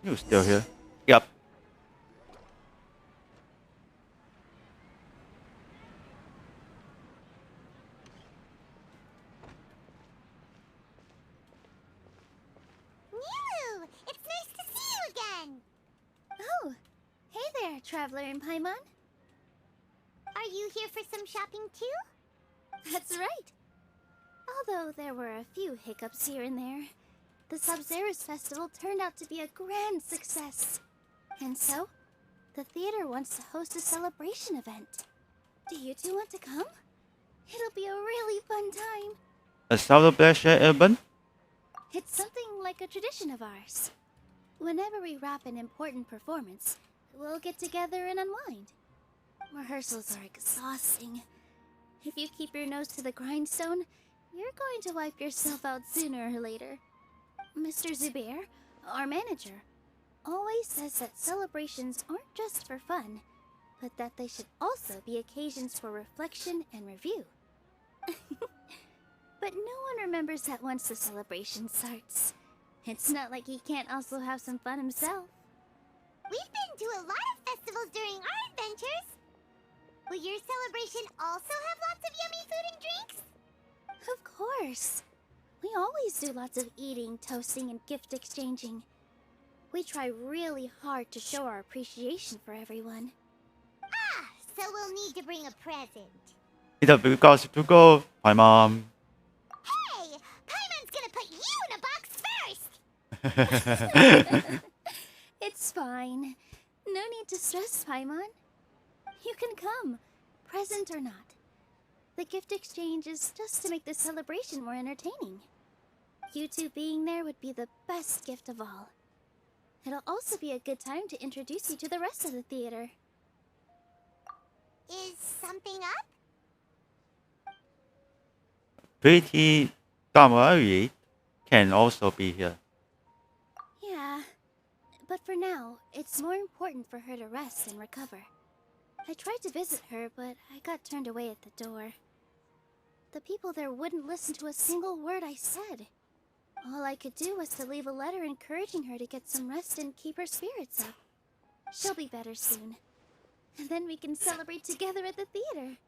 You still here? Yep. Nilou! It's nice to see you again! Oh, hey there, Traveler in Paimon. Are you here for some shopping too? That's right. Although there were a few hiccups here and there, the Sub-Zerus Festival turned out to be a grand success. And so, the theater wants to host a celebration event. Do you two want to come? It'll be a really fun time. A celebration event? It's something like a tradition of ours. Whenever we wrap an important performance, we'll get together and unwind. Rehearsals are exhausting. If you keep your nose to the grindstone, you're going to wipe yourself out sooner or later. Mr. Zubair, our manager, always says that celebrations aren't just for fun, but that they should also be occasions for reflection and review. But no one remembers that once the celebration starts. It's not like he can't also have some fun himself. We've been to a lot of festivals during our adventures. Will your celebration also have lots of yummy food and drinks? Of course. We always do lots of eating, toasting, and gift exchanging. We try really hard to show our appreciation for everyone. Ah, so we'll need to bring a present. It's a big house to go. Hi, Mom. Hey! Paimon's gonna put you in a box first! It's fine. No need to stress, Paimon. You can come, present or not. The gift exchange is just to make the celebration more entertaining. You two being there would be the best gift of all. It'll also be a good time to introduce you to the rest of the theater. Is something up? Pretty Damari can also be here. Yeah, but for now, it's more important for her to rest and recover. I tried to visit her, but I got turned away at the door. The people there wouldn't listen to a single word I said. All I could do was to leave a letter encouraging her to get some rest and keep her spirits up. She'll be better soon. And then we can celebrate together at the theater.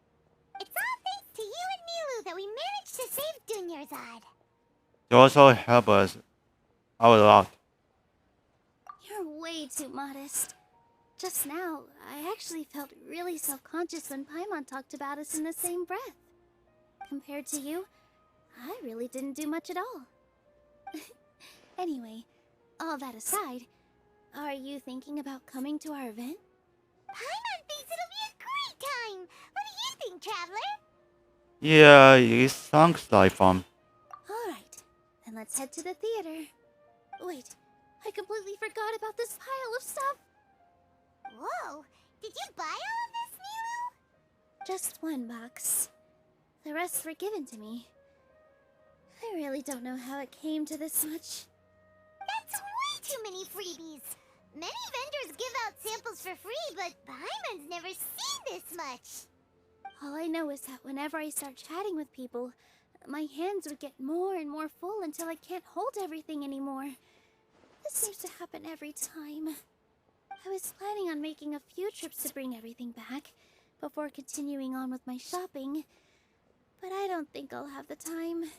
It's all thanks to you and Nilou that we managed to save Dunyarzad. They also help us out a lot. You're way too modest. Just now, I actually felt really self-conscious when Paimon talked about us in the same breath. Compared to you, I really didn't do much at all. Anyway, all that aside, are you thinking about coming to our event? Paimon thinks it'll be a great time! What do you think, Traveler? Yeah, it sounds like fun. Alright, then let's head to the theater. Wait, I completely forgot about this pile of stuff! Whoa! Did you buy all of this, Nilou? Just one box. The rest were given to me. I really don't know how it came to this much. That's way too many freebies! Many vendors give out samples for free, but Paimon's never seen this much! All I know is that whenever I start chatting with people, my hands would get more and more full until I can't hold everything anymore. This seems to happen every time. I was planning on making a few trips to bring everything back, before continuing on with my shopping, but I don't think I'll have the time.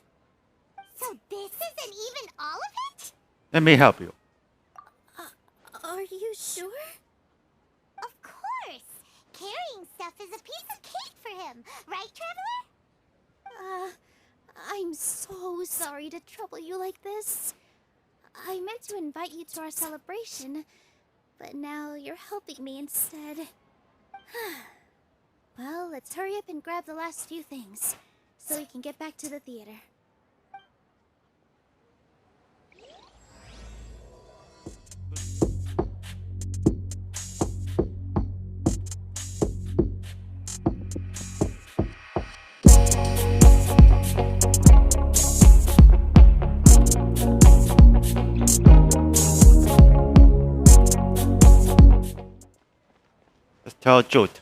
So this isn't even all of it? Let me help you. Are you sure? Of course! Carrying stuff is a piece of cake for him, right, Traveler? I'm so sorry to trouble you like this. I meant to invite you to our celebration, but now you're helping me instead. Well, let's hurry up and grab the last few things, so we can get back to the theater. Let's tell Jute.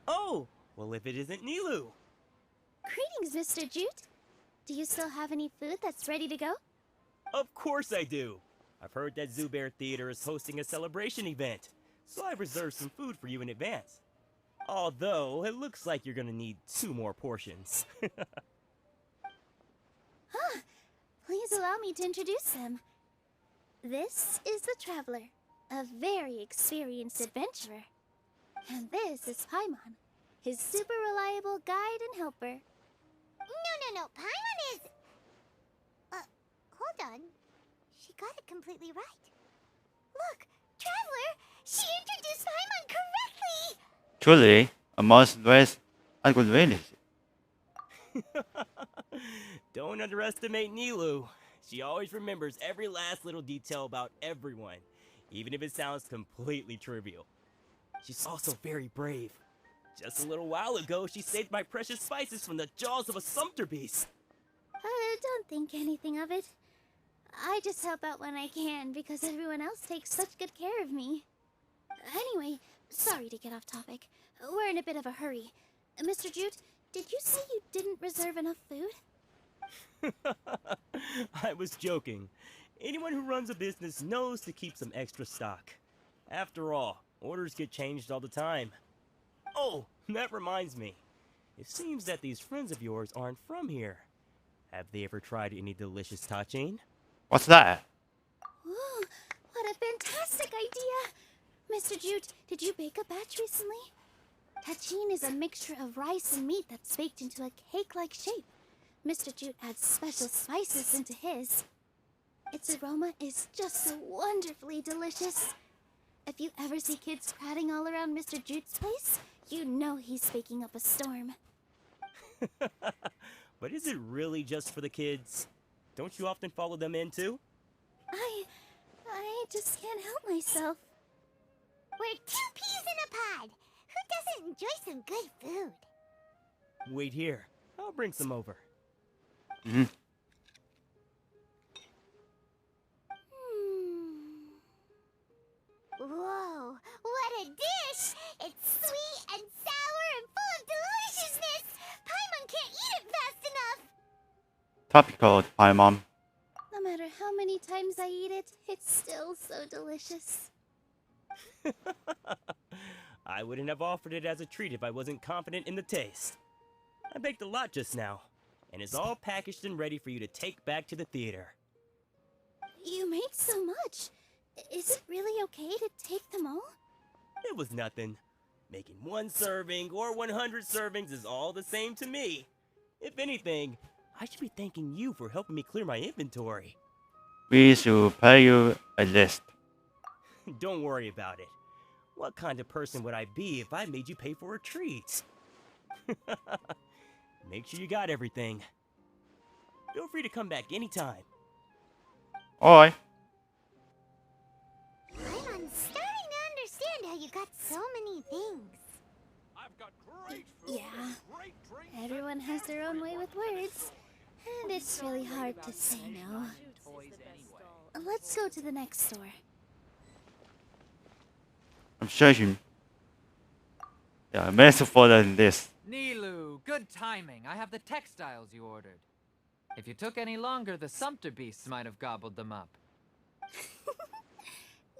Oh, well if it isn't Nilou. Greetings, Mr. Jute. Do you still have any food that's ready to go? Of course I do. I've heard that Zubear Theater is hosting a celebration event, so I've reserved some food for you in advance. Although, it looks like you're gonna need 2 more portions. Please allow me to introduce them. This is the Traveler, a very experienced adventurer. And this is Paimon, his super reliable guide and helper. No. Paimon is... hold on. She got it completely right. Look, Traveler! She introduced Paimon correctly! Truly, a most race and good ability. Don't underestimate Nilou. She always remembers every last little detail about everyone, even if it sounds completely trivial. She's also very brave. Just a little while ago, she saved my precious spices from the jaws of a sumpter beast. Don't think anything of it. I just help out when I can because everyone else takes such good care of me. Anyway, sorry to get off topic. We're in a bit of a hurry. Mr. Jute, did you say you didn't reserve enough food? I was joking. Anyone who runs a business knows to keep some extra stock. After all, orders get changed all the time. Oh, that reminds me. It seems that these friends of yours aren't from here. Have they ever tried any delicious tachin? What's that? Ooh, what a fantastic idea! Mr. Jute, did you bake a batch recently? Tachin is a mixture of rice and meat that's baked into a cake-like shape. Mr. Jute adds special spices into his. Its aroma is just so wonderfully delicious. If you ever see kids crowding all around Mr. Jute's place, you know he's baking up a storm. But is it really just for the kids? Don't you often follow them in too? I just can't help myself. We're 2 peas in a pod! Who doesn't enjoy some good food? Wait here. I'll bring some over. Whoa, what a dish! It's sweet and sour and full of deliciousness! Paimon can't eat it fast enough! Topical, Paimon. No matter how many times I eat it, it's still so delicious. I wouldn't have offered it as a treat if I wasn't confident in the taste. I baked a lot just now, and it's all packaged and ready for you to take back to the theater. You made so much. Is it really okay to take them all? It was nothing. Making 1 serving or 100 servings is all the same to me. If anything, I should be thanking you for helping me clear my inventory. We should pay you a list. Don't worry about it. What kind of person would I be if I made you pay for a treat? Make sure you got everything. Feel free to come back anytime. Alright. I'm starting to understand how you got so many things. I've got great food, Yeah. great drinks. Everyone has their own way with words, and it's really hard to say no. Let's go to the next store. I'm searching. Yeah, massive further than this. Nilou, good timing. I have the textiles you ordered. If you took any longer, the sumpter beasts might have gobbled them up.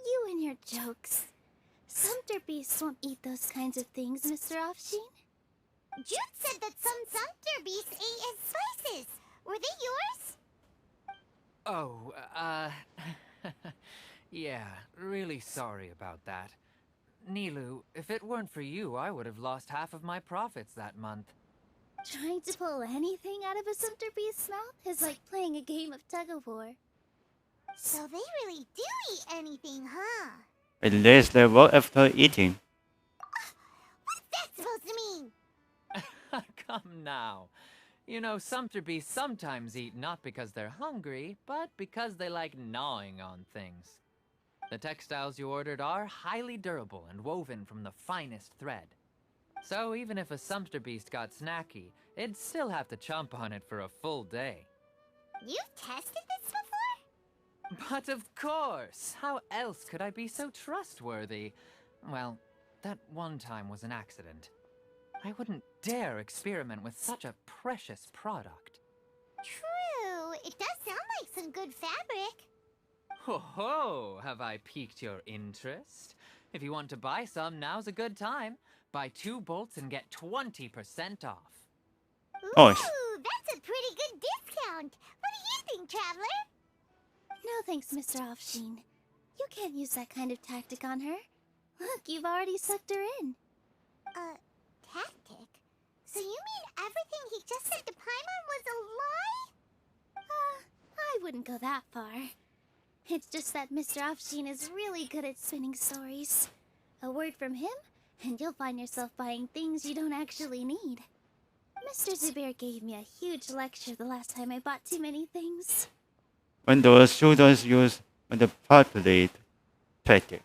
You and your jokes. Sumpter beasts won't eat those kinds of things, Mr. Offsheen. Jude said that some sumpter beasts ate his spices. Were they yours? Oh, yeah, really sorry about that. Nilou, if it weren't for you, I would have lost half of my profits that month. Trying to pull anything out of a sumpter beast's mouth is like playing a game of tug-of-war. So they really do eat anything, huh? At least they work after eating. What's that supposed to mean? Come now. You know, sumpter beasts sometimes eat not because they're hungry, but because they like gnawing on things. The textiles you ordered are highly durable and woven from the finest thread. So even if a sumpter beast got snacky, it'd still have to chomp on it for a full day. You've tested this before? But of course! How else could I be so trustworthy? Well, that one time was an accident. I wouldn't dare experiment with such a precious product. True, it does sound like some good fabric. Ho ho! Have I piqued your interest? If you want to buy some, now's a good time. Buy 2 bolts and get 20% off. Ooh, Oh. that's a pretty good discount. What do you think, Traveler? No thanks, Mr. Offsheen. You can't use that kind of tactic on her. Look, you've already sucked her in. Tactic? So you mean everything he just said to Paimon was a lie? I wouldn't go that far. It's just that Mr. Offsheen is really good at spinning stories. A word from him, and you'll find yourself buying things you don't actually need. Mr. Zubair gave me a huge lecture the last time I bought too many things. When the students use manipulate tactics.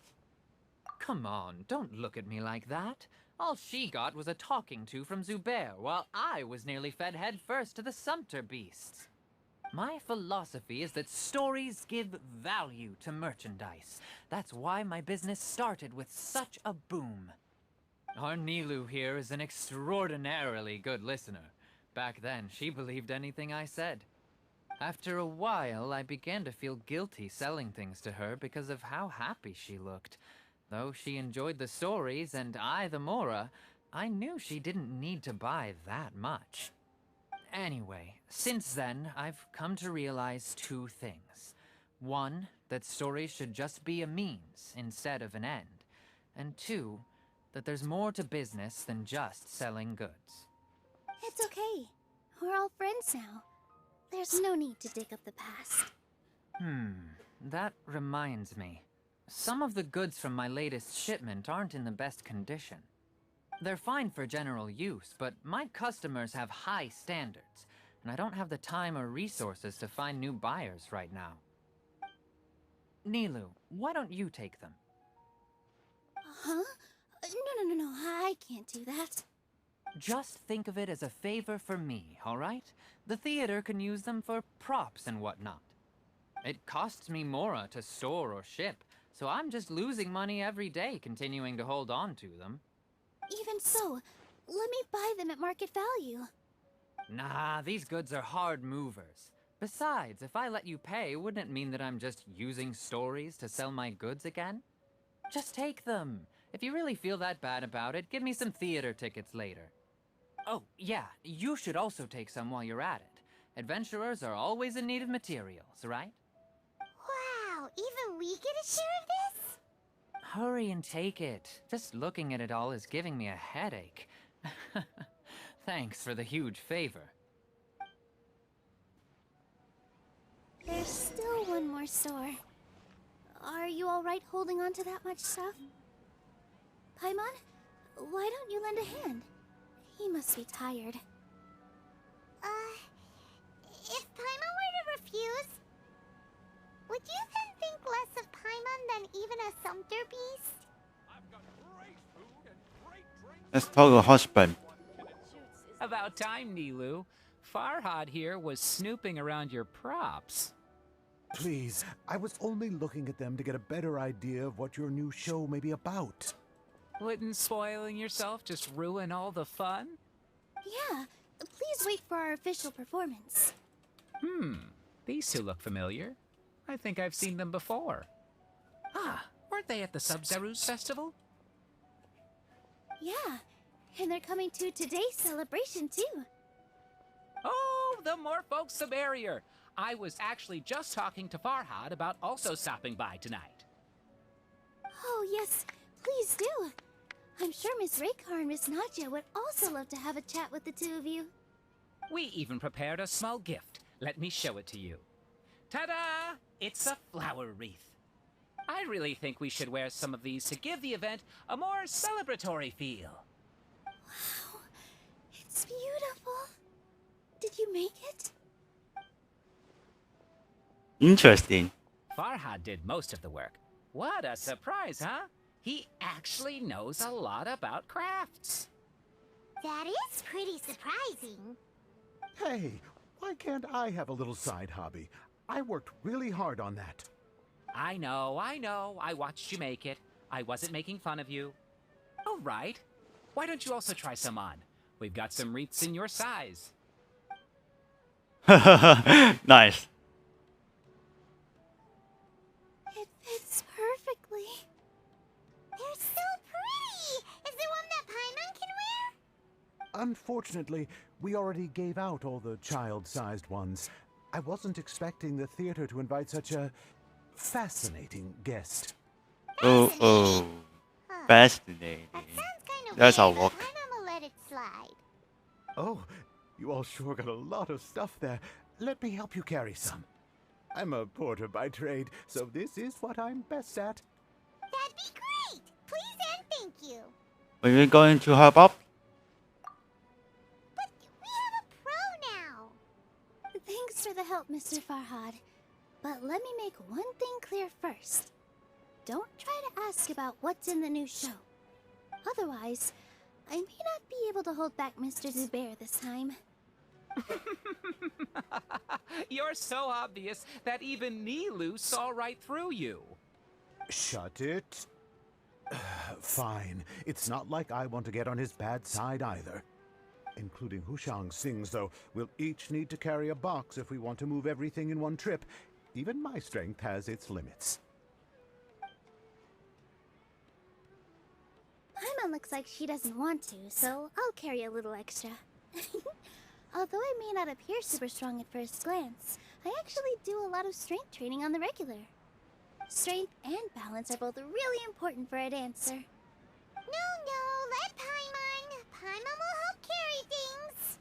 Come on, don't look at me like that. All she got was a talking to from Zubair, while I was nearly fed head first to the Sumpter beasts. My philosophy is that stories give value to merchandise. That's why my business started with such a boom. Our Nilou here is an extraordinarily good listener. Back then, she believed anything I said. After a while, I began to feel guilty selling things to her because of how happy she looked. Though she enjoyed the stories and I the Mora, I knew she didn't need to buy that much. Anyway, since then, I've come to realize 2 things. 1, that stories should just be a means instead of an end. And 2, that there's more to business than just selling goods. It's okay. We're all friends now. There's no need to dig up the past. That reminds me. Some of the goods from my latest shipment aren't in the best condition. They're fine for general use, but my customers have high standards, and I don't have the time or resources to find new buyers right now. Nilou, why don't you take them? Huh? No, I can't do that. Just think of it as a favor for me, all right? The theater can use them for props and whatnot. It costs me Mora to store or ship, so I'm just losing money every day continuing to hold on to them. Even so, let me buy them at market value. Nah, these goods are hard movers. Besides, if I let you pay, wouldn't it mean that I'm just using stories to sell my goods again? Just take them. If you really feel that bad about it, give me some theater tickets later. Oh, yeah, you should also take some while you're at it. Adventurers are always in need of materials, right? Wow, even we get a share of this? Hurry and take it. Just looking at it all is giving me a headache. Thanks for the huge favor. There's still one more store. Are you alright holding on to that much stuff? Paimon, why don't you lend a hand? He must be tired. If Paimon were to refuse, would you then think less of Paimon than even a Sumpter beast? I've got great food and great drinks. Let's talk about husband. About time, Nilou. Farhad here was snooping around your props. Please, I was only looking at them to get a better idea of what your new show may be about. Wouldn't spoiling yourself just ruin all the fun? Yeah, please wait for our official performance. These two look familiar. I think I've seen them before. Ah, weren't they at the Sub-Zerus festival? Yeah, and they're coming to today's celebration too. Oh, the more folks the merrier. I was actually just talking to Farhad about also stopping by tonight. Oh yes, please do. I'm sure Miss Raykar and Miss Nadja would also love to have a chat with the two of you. We even prepared a small gift. Let me show it to you. Ta-da! It's a flower wreath. I really think we should wear some of these to give the event a more celebratory feel. Wow, it's beautiful. Did you make it? Interesting. Farhad did most of the work. What a surprise, huh? He actually knows a lot about crafts. That is pretty surprising. Hey, why can't I have a little side hobby? I worked really hard on that. I know. I watched you make it. I wasn't making fun of you. All right. Why don't you also try some on? We've got some wreaths in your size. Nice. It fits perfectly. They're so pretty! Is there one that Paimon can wear? Unfortunately, we already gave out all the child-sized ones. I wasn't expecting the theater to invite such a fascinating guest. Oh. Huh. Fascinating. That sounds kind of That's weird, our but walk. Paimon will let it slide. Oh, you all sure got a lot of stuff there. Let me help you carry some. I'm a porter by trade, so this is what I'm best at. That'd be great! Please and thank you. Are you going to help up? But we have a pro now. Thanks for the help, Mr. Farhad. But let me make one thing clear first. Don't try to ask about what's in the new show. Otherwise, I may not be able to hold back Mr. Zubair this time. You're so obvious that even Nilou saw right through you. Shut it. Fine. It's not like I want to get on his bad side either. Including Hushang's things, though. We'll each need to carry a box if we want to move everything in one trip. Even my strength has its limits. Paimon looks like she doesn't want to, so I'll carry a little extra. Although I may not appear super strong at first glance, I actually do a lot of strength training on the regular. Strength and balance are both really important for a dancer. No, let Paimon. Paimon will help carry things.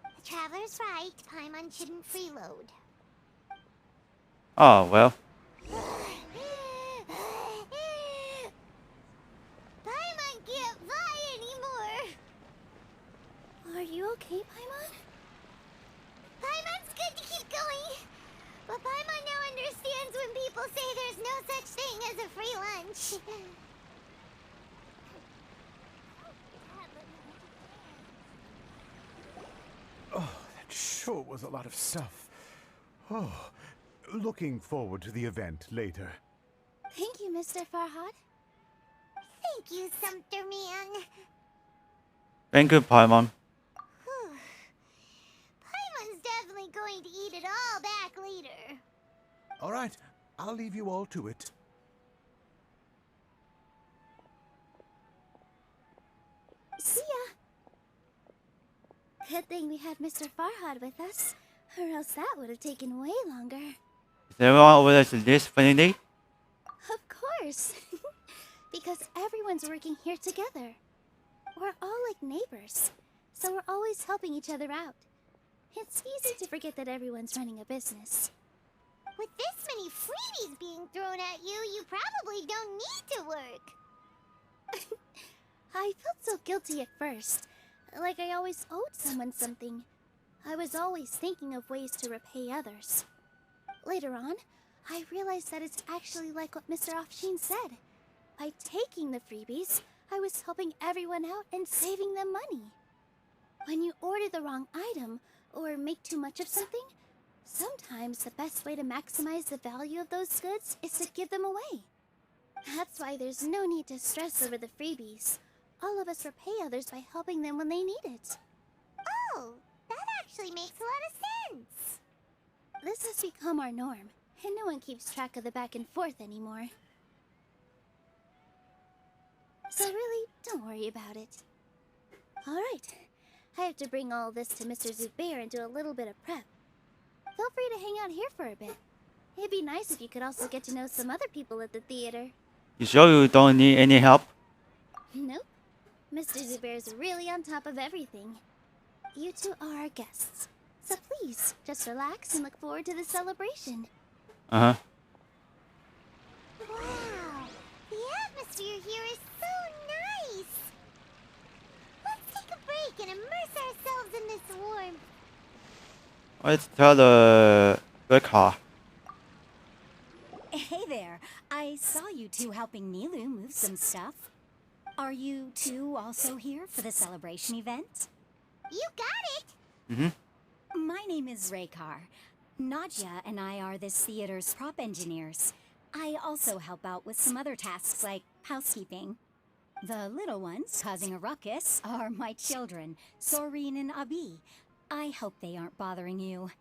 The Traveler's right. Paimon shouldn't freeload. Oh, well. Paimon can't fly anymore. Are you okay, Paimon? Paimon's good to keep going. But Paimon now understands when people say there's no such thing as a free lunch. Oh, that sure was a lot of stuff. Oh, looking forward to the event later. Thank you, Mr. Farhad. Thank you, Sumpter Man. Thank you, Paimon. Whew. Paimon's definitely going to eat it all back later. All right, I'll leave you all to it. See ya! Good thing we had Mr. Farhad with us, or else that would have taken way longer. Is everyone over there in this vicinity? Of course! Because everyone's working here together. We're all like neighbors, so we're always helping each other out. It's easy to forget that everyone's running a business. With this many freebies being thrown at you, you probably don't need to work. I felt so guilty at first, like I always owed someone something. I was always thinking of ways to repay others. Later on, I realized that it's actually like what Mr. Afshin said. By taking the freebies, I was helping everyone out and saving them money. When you order the wrong item, or make too much of something, sometimes the best way to maximize the value of those goods is to give them away. That's why there's no need to stress over the freebies. All of us repay others by helping them when they need it. Oh, that actually makes a lot of sense. This has become our norm, and no one keeps track of the back and forth anymore. So really, don't worry about it. Alright, I have to bring all this to Mr. Zubair and do a little bit of prep. Feel free to hang out here for a bit. It'd be nice if you could also get to know some other people at the theater. You sure you don't need any help? Nope. Mr. Zubair's really on top of everything. You two are our guests. So please, just relax and look forward to the celebration. Uh-huh. Wow, the atmosphere here is so nice. Let's take a break and immerse ourselves in this warmth. Let's tell the red car. Hey there. I saw you two helping Nilou move some stuff. Are you two also here for the celebration event? You got it. Mm-hmm. My name is Raykar. Nadia and I are this theater's prop engineers. I also help out with some other tasks like housekeeping. The little ones causing a ruckus are my children, Soreen and Abi. I hope they aren't bothering you.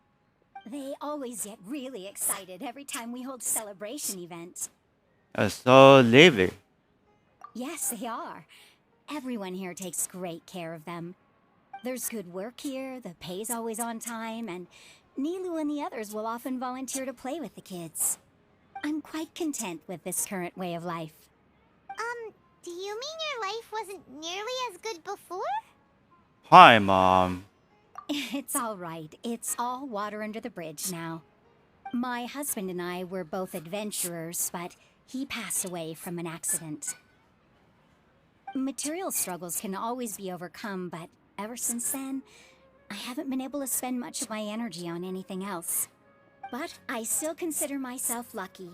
They always get really excited every time we hold a celebration event. So lively. Yes, they are. Everyone here takes great care of them. There's good work here, the pay's always on time, and Nilou and the others will often volunteer to play with the kids. I'm quite content with this current way of life. Do you mean your life wasn't nearly as good before? Hi, Mom. It's all right. It's all water under the bridge now. My husband and I were both adventurers, but he passed away from an accident. Material struggles can always be overcome, but ever since then, I haven't been able to spend much of my energy on anything else. But I still consider myself lucky.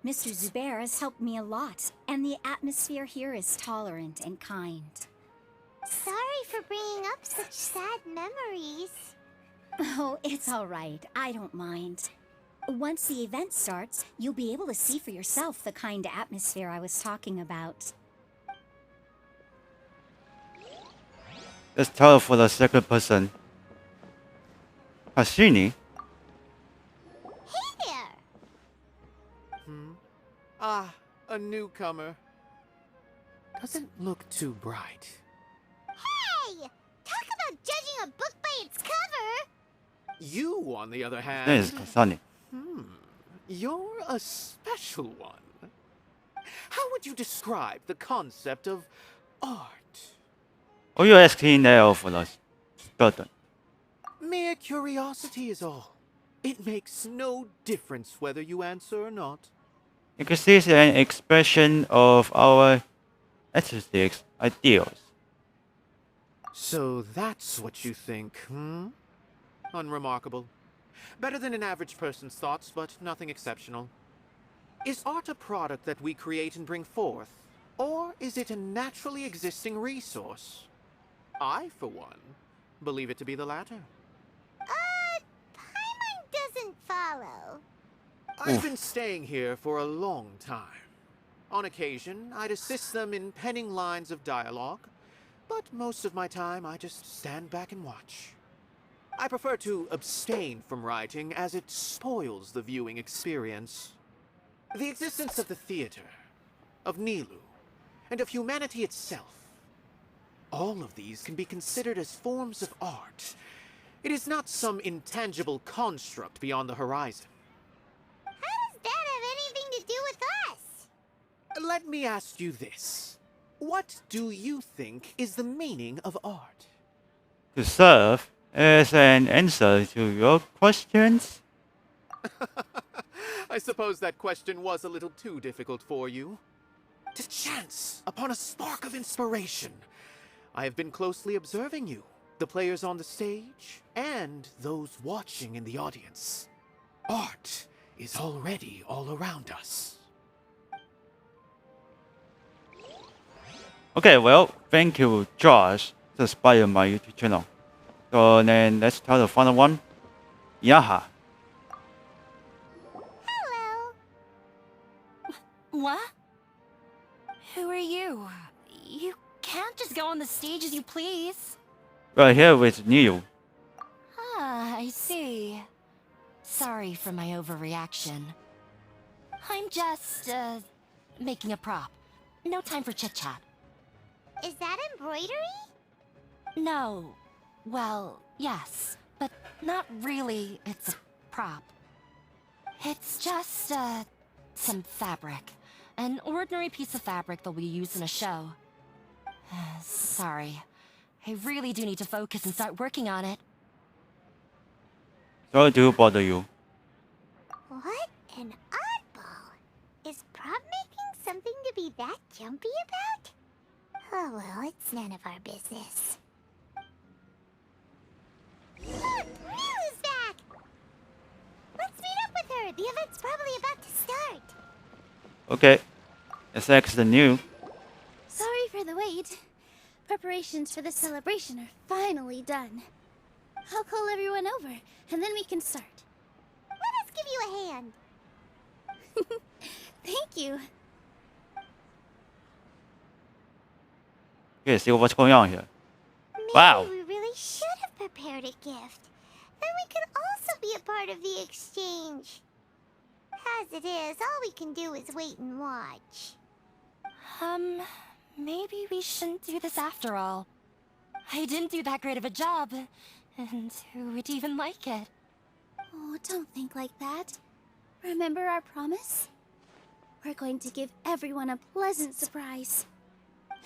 Mr. Zubair has helped me a lot, and the atmosphere here is tolerant and kind. Sorry for bringing up such sad memories. Oh, it's all right. I don't mind. Once the event starts, you'll be able to see for yourself the kind of atmosphere I was talking about. Let's tell for the second person. Hashini? Hey there! Ah, a newcomer. Doesn't look too bright. Hey! Talk about judging a book by its cover! You, on the other hand... This is Kasane. You're a special one. How would you describe the concept of art? Oh, you're asking now for the student. Mere curiosity is all. It makes no difference whether you answer or not. You can see it's an expression of our artistic ideals. So that's what you think, Unremarkable. Better than an average person's thoughts, but nothing exceptional. Is art a product that we create and bring forth? Or is it a naturally existing resource? I, for one, believe it to be the latter. Paimon doesn't follow. I've been staying here for a long time. On occasion, I'd assist them in penning lines of dialogue, but most of my time I just stand back and watch. I prefer to abstain from writing as it spoils the viewing experience. The existence of the theater, of Nilou, and of humanity itself. All of these can be considered as forms of art. It is not some intangible construct beyond the horizon. How does that have anything to do with us? Let me ask you this. What do you think is the meaning of art? To serve as an answer to your questions. I suppose that question was a little too difficult for you. To chance upon a spark of inspiration. I have been closely observing you, the players on the stage, and those watching in the audience. Art is already all around us. Okay, well, thank you, Josh, to inspire my YouTube channel. So then let's tell the final one. Yaha. Hello. What? Who are you? You can't just go on the stage as you please. We're here with Nilou. Ah, I see. Sorry for my overreaction. I'm just, making a prop. No time for chit-chat. Is that embroidery? No. Well, yes, but not really. It's a prop. It's just, some fabric. An ordinary piece of fabric that we use in a show. Sorry. I really do need to focus and start working on it. Sorry to bother you. What an oddball. Is prop making something to be that jumpy about? Oh well, it's none of our business. Look! Nilou's back! Let's meet up with her! The event's probably about to start! Okay, let's ask the new. Sorry for the wait. Preparations for the celebration are finally done. I'll call everyone over, and then we can start. Let us give you a hand! Thank you. Okay, see what's going on here. Maybe Wow. we really should have prepared a gift. Then we could also be a part of the exchange. As it is, all we can do is wait and watch. Maybe we shouldn't do this after all. I didn't do that great of a job, and who would even like it? Oh, don't think like that. Remember our promise? We're going to give everyone a pleasant surprise.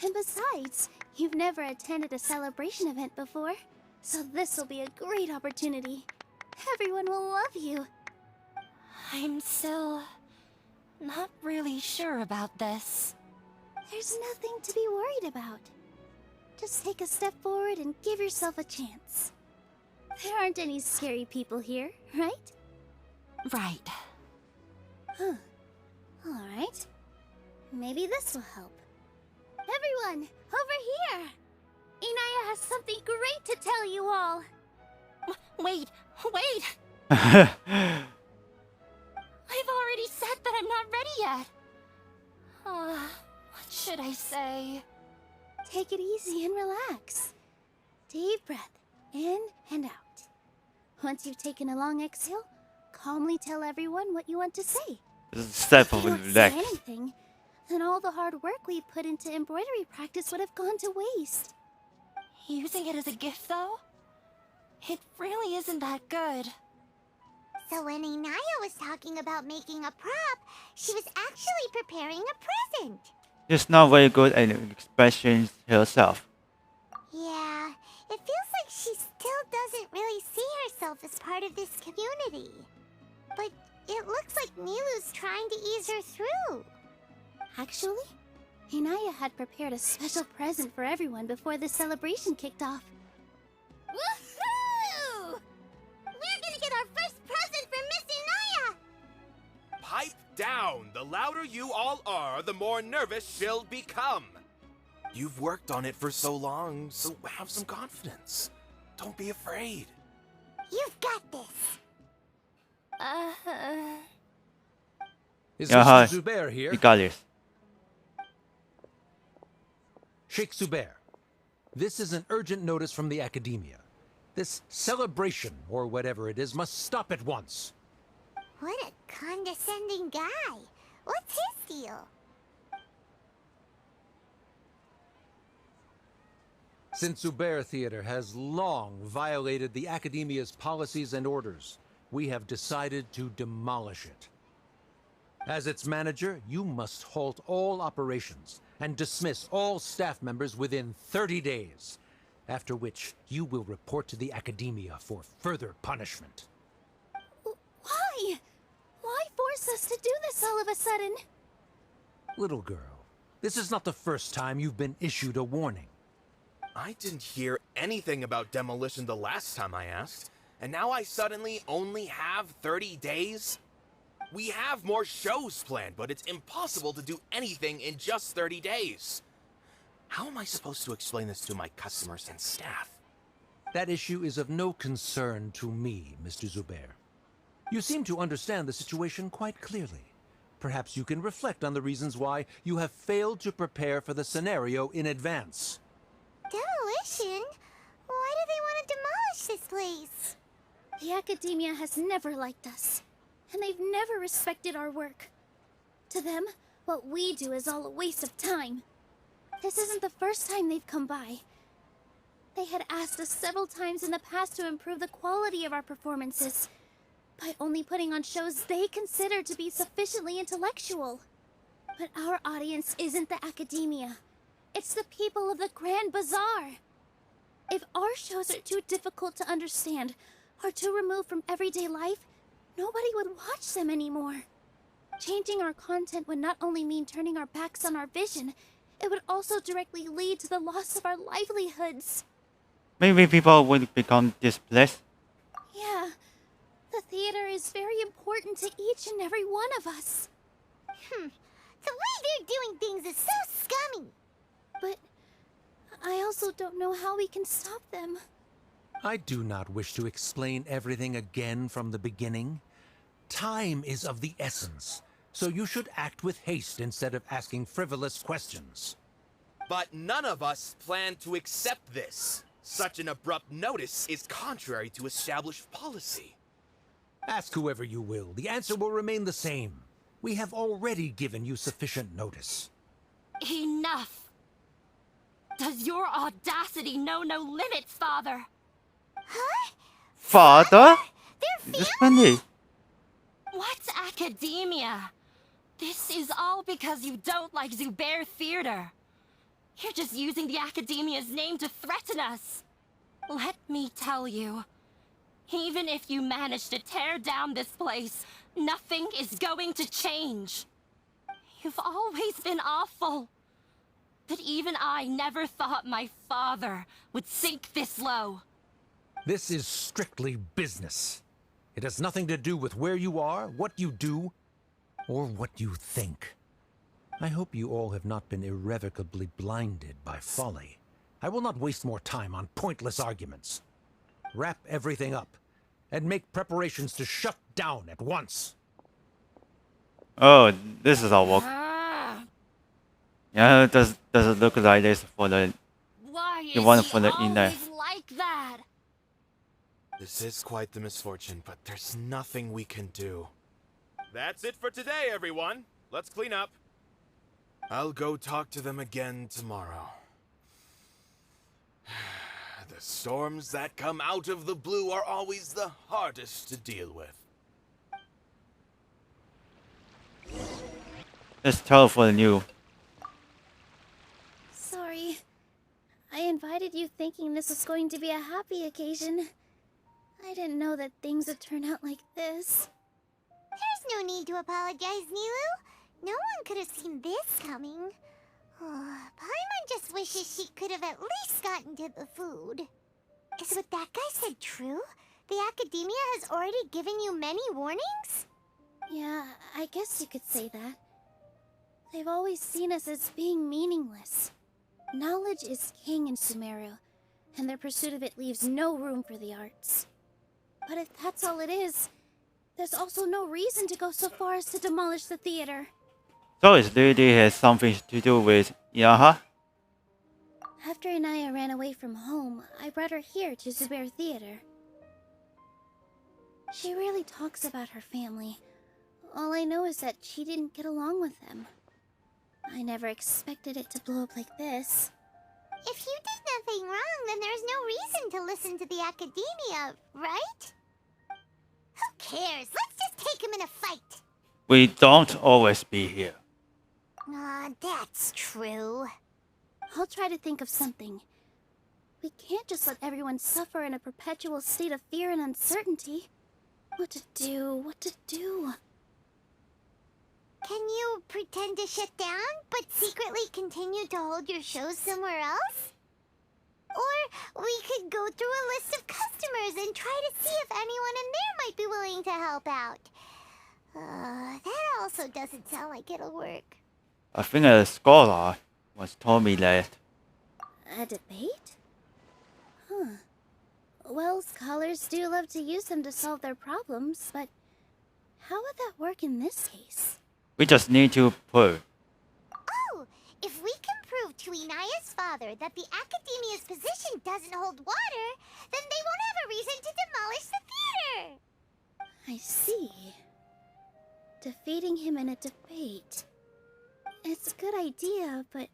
And besides, you've never attended a celebration event before, so this will be a great opportunity. Everyone will love you. I'm still not really sure about this. There's nothing to be worried about. Just take a step forward and give yourself a chance. There aren't any scary people here, right? Right. Huh. Alright. Maybe this will help. Everyone, over here! Inaya has something great to tell you all! Wait! Yeah, I've already said that I'm not ready yet! What should I say? Take it easy and relax. Deep breath, in and out. Once you've taken a long exhale, calmly tell everyone what you want to say. step If you of don't say relax. anything, then all the hard work we put into embroidery practice would have gone to waste. Using it as a gift, though? It really isn't that good. So when Inaya was talking about making a prop, she was actually preparing a present. She's not very good at expressing herself. Yeah, it feels like she still doesn't really see herself as part of this community. But it looks like Nilou's trying to ease her through. Actually, Inaya had prepared a special present for everyone before the celebration kicked off. Woohoo! We're gonna get our first present from Miss Inaya! Pipe down! The louder you all are, the more nervous she'll become. You've worked on it for so long, so have some confidence. Don't be afraid. You've got this. Is Yeah, hi. Mr. Zubair here? You got this. Sheikh Zubair, this is an urgent notice from the Academia. This celebration, or whatever it is, must stop at once. What a condescending guy. What's his deal? Since Zubair Theater has long violated the Academia's policies and orders, we have decided to demolish it. As its manager, you must halt all operations and dismiss all staff members within 30 days, after which you will report to the Academia for further punishment. Why? Why force us to do this all of a sudden? Little girl, this is not the first time you've been issued a warning. I didn't hear anything about demolition the last time I asked, and now I suddenly only have 30 days? We have more shows planned, but it's impossible to do anything in just 30 days. How am I supposed to explain this to my customers and staff? That issue is of no concern to me, Mr. Zubair. You seem to understand the situation quite clearly. Perhaps you can reflect on the reasons why you have failed to prepare for the scenario in advance. Demolition? Why do they want to demolish this place? The Academia has never liked us, and they've never respected our work. To them, what we do is all a waste of time. This isn't the first time they've come by. They had asked us several times in the past to improve the quality of our performances by only putting on shows they consider to be sufficiently intellectual. But our audience isn't the Academia. It's the people of the Grand Bazaar. If our shows are too difficult to understand or too removed from everyday life, nobody would watch them anymore. Changing our content would not only mean turning our backs on our vision, it would also directly lead to the loss of our livelihoods. Maybe people will become displaced. Yeah, the theater is very important to each and every one of us. The way they're doing things is so scummy. But I also don't know how we can stop them. I do not wish to explain everything again from the beginning. Time is of the essence, so you should act with haste instead of asking frivolous questions. But none of us plan to accept this. Such an abrupt notice is contrary to established policy. Ask whoever you will. The answer will remain the same. We have already given you sufficient notice. Enough! Does your audacity know no limits, Father? Huh? Father? They're Is this funny? What's academia? This is all because you don't like Zubair Theater. You're just using the Academia's name to threaten us. Let me tell you, even if you manage to tear down this place, nothing is going to change. You've always been awful. But even I never thought my father would sink this low. This is strictly business. It has nothing to do with where you are, what you do, or what you think. I hope you all have not been irrevocably blinded by folly. I will not waste more time on pointless arguments. Wrap everything up, and make preparations to shut down at once. Oh, this is our work. Ah, Yeah, does it look like this for the why You is want it he for the inner. always like that? This is quite the misfortune, but there's nothing we can do. That's it for today, everyone. Let's clean up. I'll go talk to them again tomorrow. The storms that come out of the blue are always the hardest to deal with. Let's tell for the new. Sorry. I invited you thinking this was going to be a happy occasion. I didn't know that things would turn out like this. There's no need to apologize, Nilou. No one could have seen this coming. Paimon just wishes she could have at least gotten to the food. Is what that guy said true? The Academia has already given you many warnings? Yeah, I guess you could say that. They've always seen us as being meaningless. Knowledge is king in Sumeru, and their pursuit of it leaves no room for the arts. But if that's all it is, there's also no reason to go so far as to demolish the theater. So it really has something to do with Yaha? After Inaya ran away from home, I brought her here to Zubair Theater. She rarely talks about her family. All I know is that she didn't get along with them. I never expected it to blow up like this. If you did nothing wrong, then there's no reason to listen to the Academia, right? Who cares? Let's just take him in a fight. We don't always be here. That's true. I'll try to think of something. We can't just let everyone suffer in a perpetual state of fear and uncertainty. What to do? Can you pretend to shut down, but secretly continue to hold your shows somewhere else? Or we could go through a list of customers and try to see if anyone in there might be willing to help out. That also doesn't sound like it'll work. I think a scholar once told me that. A debate? Huh. Well, scholars do love to use them to solve their problems, but how would that work in this case? We just need to prove. Oh, if we can prove to Inaya's father that the Academia's position doesn't hold water, then they won't have a reason to demolish the theater. I see. Defeating him in a debate. It's a good idea, but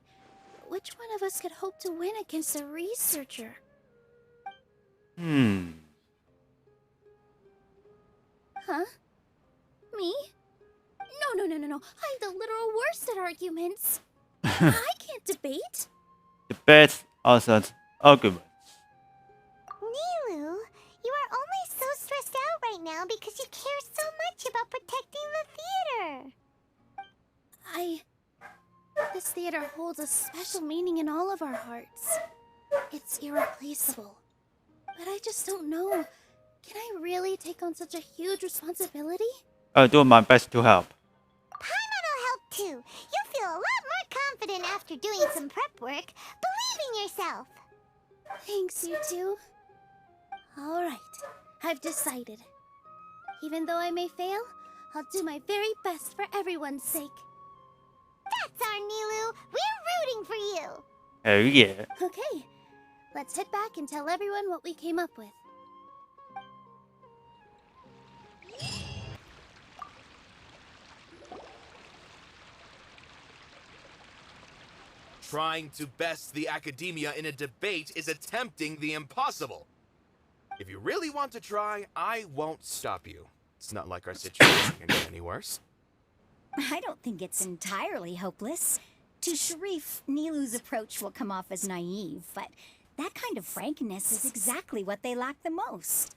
which one of us could hope to win against a researcher? Huh? Me? No. I'm the literal worst at arguments. I can't debate. Debates also arguments. Nilou, you are only so stressed out right now because you care so much about protecting the theater. This theater holds a special meaning in all of our hearts. It's irreplaceable. But I just don't know. Can I really take on such a huge responsibility? I'll do my best to help. Paimon will help too. You'll feel a lot more confident after doing some prep work. Believe in yourself. Thanks, you two. Alright, I've decided. Even though I may fail, I'll do my very best for everyone's sake. That's our Nilou. We're rooting for you. Oh yeah. Okay, let's head back and tell everyone what we came up with. Trying to best the academia in a debate is attempting the impossible. If you really want to try, I won't stop you. It's not like our situation can get any worse. I don't think it's entirely hopeless. To Sharif, Nilou's approach will come off as naive, but that kind of frankness is exactly what they lack the most.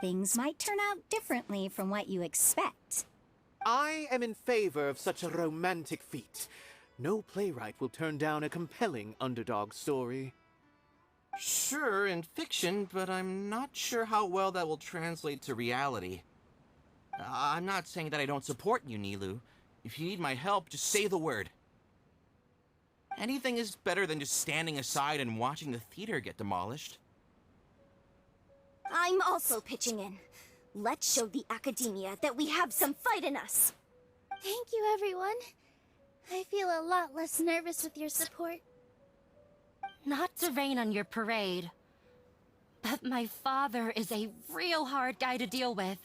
Things might turn out differently from what you expect. I am in favor of such a romantic feat. No playwright will turn down a compelling underdog story. Sure, in fiction, but I'm not sure how well that will translate to reality. I'm not saying that I don't support you, Nilou. If you need my help, just say the word. Anything is better than just standing aside and watching the theater get demolished. I'm also pitching in. Let's show the academia that we have some fight in us. Thank you, everyone. I feel a lot less nervous with your support. Not to rain on your parade, but my father is a real hard guy to deal with.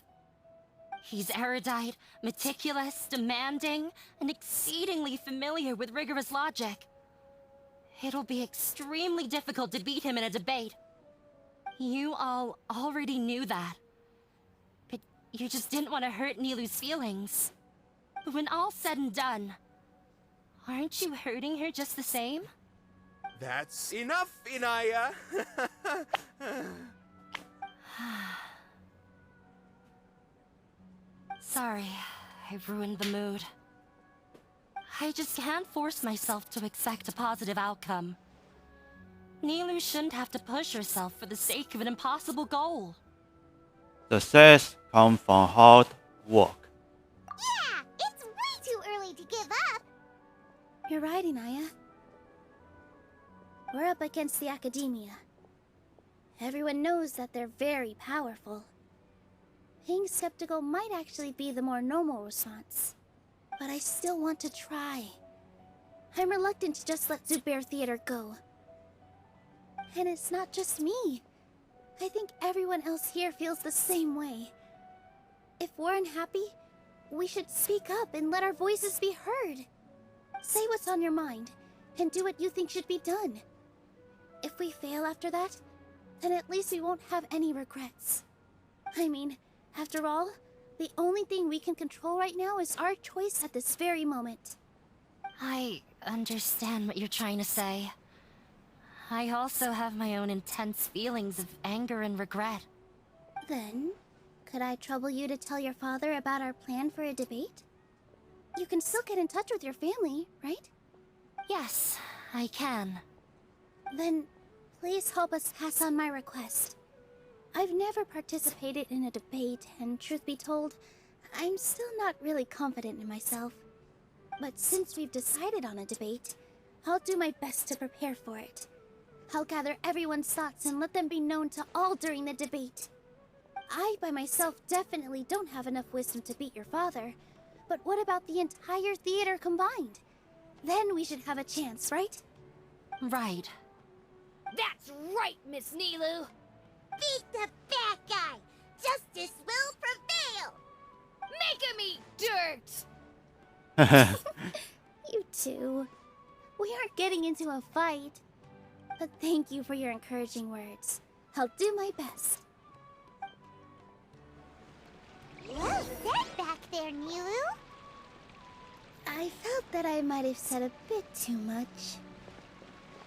He's erudite, meticulous, demanding, and exceedingly familiar with rigorous logic. It'll be extremely difficult to beat him in a debate. You all already knew that. But you just didn't want to hurt Nilou's feelings. But when all's said and done, aren't you hurting her just the same? That's enough, Inaya. Sorry, I ruined the mood. I just can't force myself to expect a positive outcome. Nilou shouldn't have to push herself for the sake of an impossible goal. Success comes from hard work. Yeah, it's way too early to give up. You're right, Inaya. We're up against the academia. Everyone knows that they're very powerful. Being skeptical might actually be the more normal response. But I still want to try. I'm reluctant to just let Zubair Theater go. And it's not just me. I think everyone else here feels the same way. If we're unhappy, we should speak up and let our voices be heard. Say what's on your mind, and do what you think should be done. If we fail after that, then at least we won't have any regrets. I mean, after all, the only thing we can control right now is our choice at this very moment. I understand what you're trying to say. I also have my own intense feelings of anger and regret. Then, could I trouble you to tell your father about our plan for a debate? You can still get in touch with your family, right? Yes, I can. Then, please help us pass on my request. I've never participated in a debate, and truth be told, I'm still not really confident in myself. But since we've decided on a debate, I'll do my best to prepare for it. I'll gather everyone's thoughts and let them be known to all during the debate. I, by myself, definitely don't have enough wisdom to beat your father. But what about the entire theater combined? Then we should have a chance, right? Right. That's right, Miss Nilou. Beat the bad guy. Justice will prevail. Make him eat dirt. You two. We aren't getting into a fight. But thank you for your encouraging words. I'll do my best. Well said back there, Nilou. I felt that I might have said a bit too much.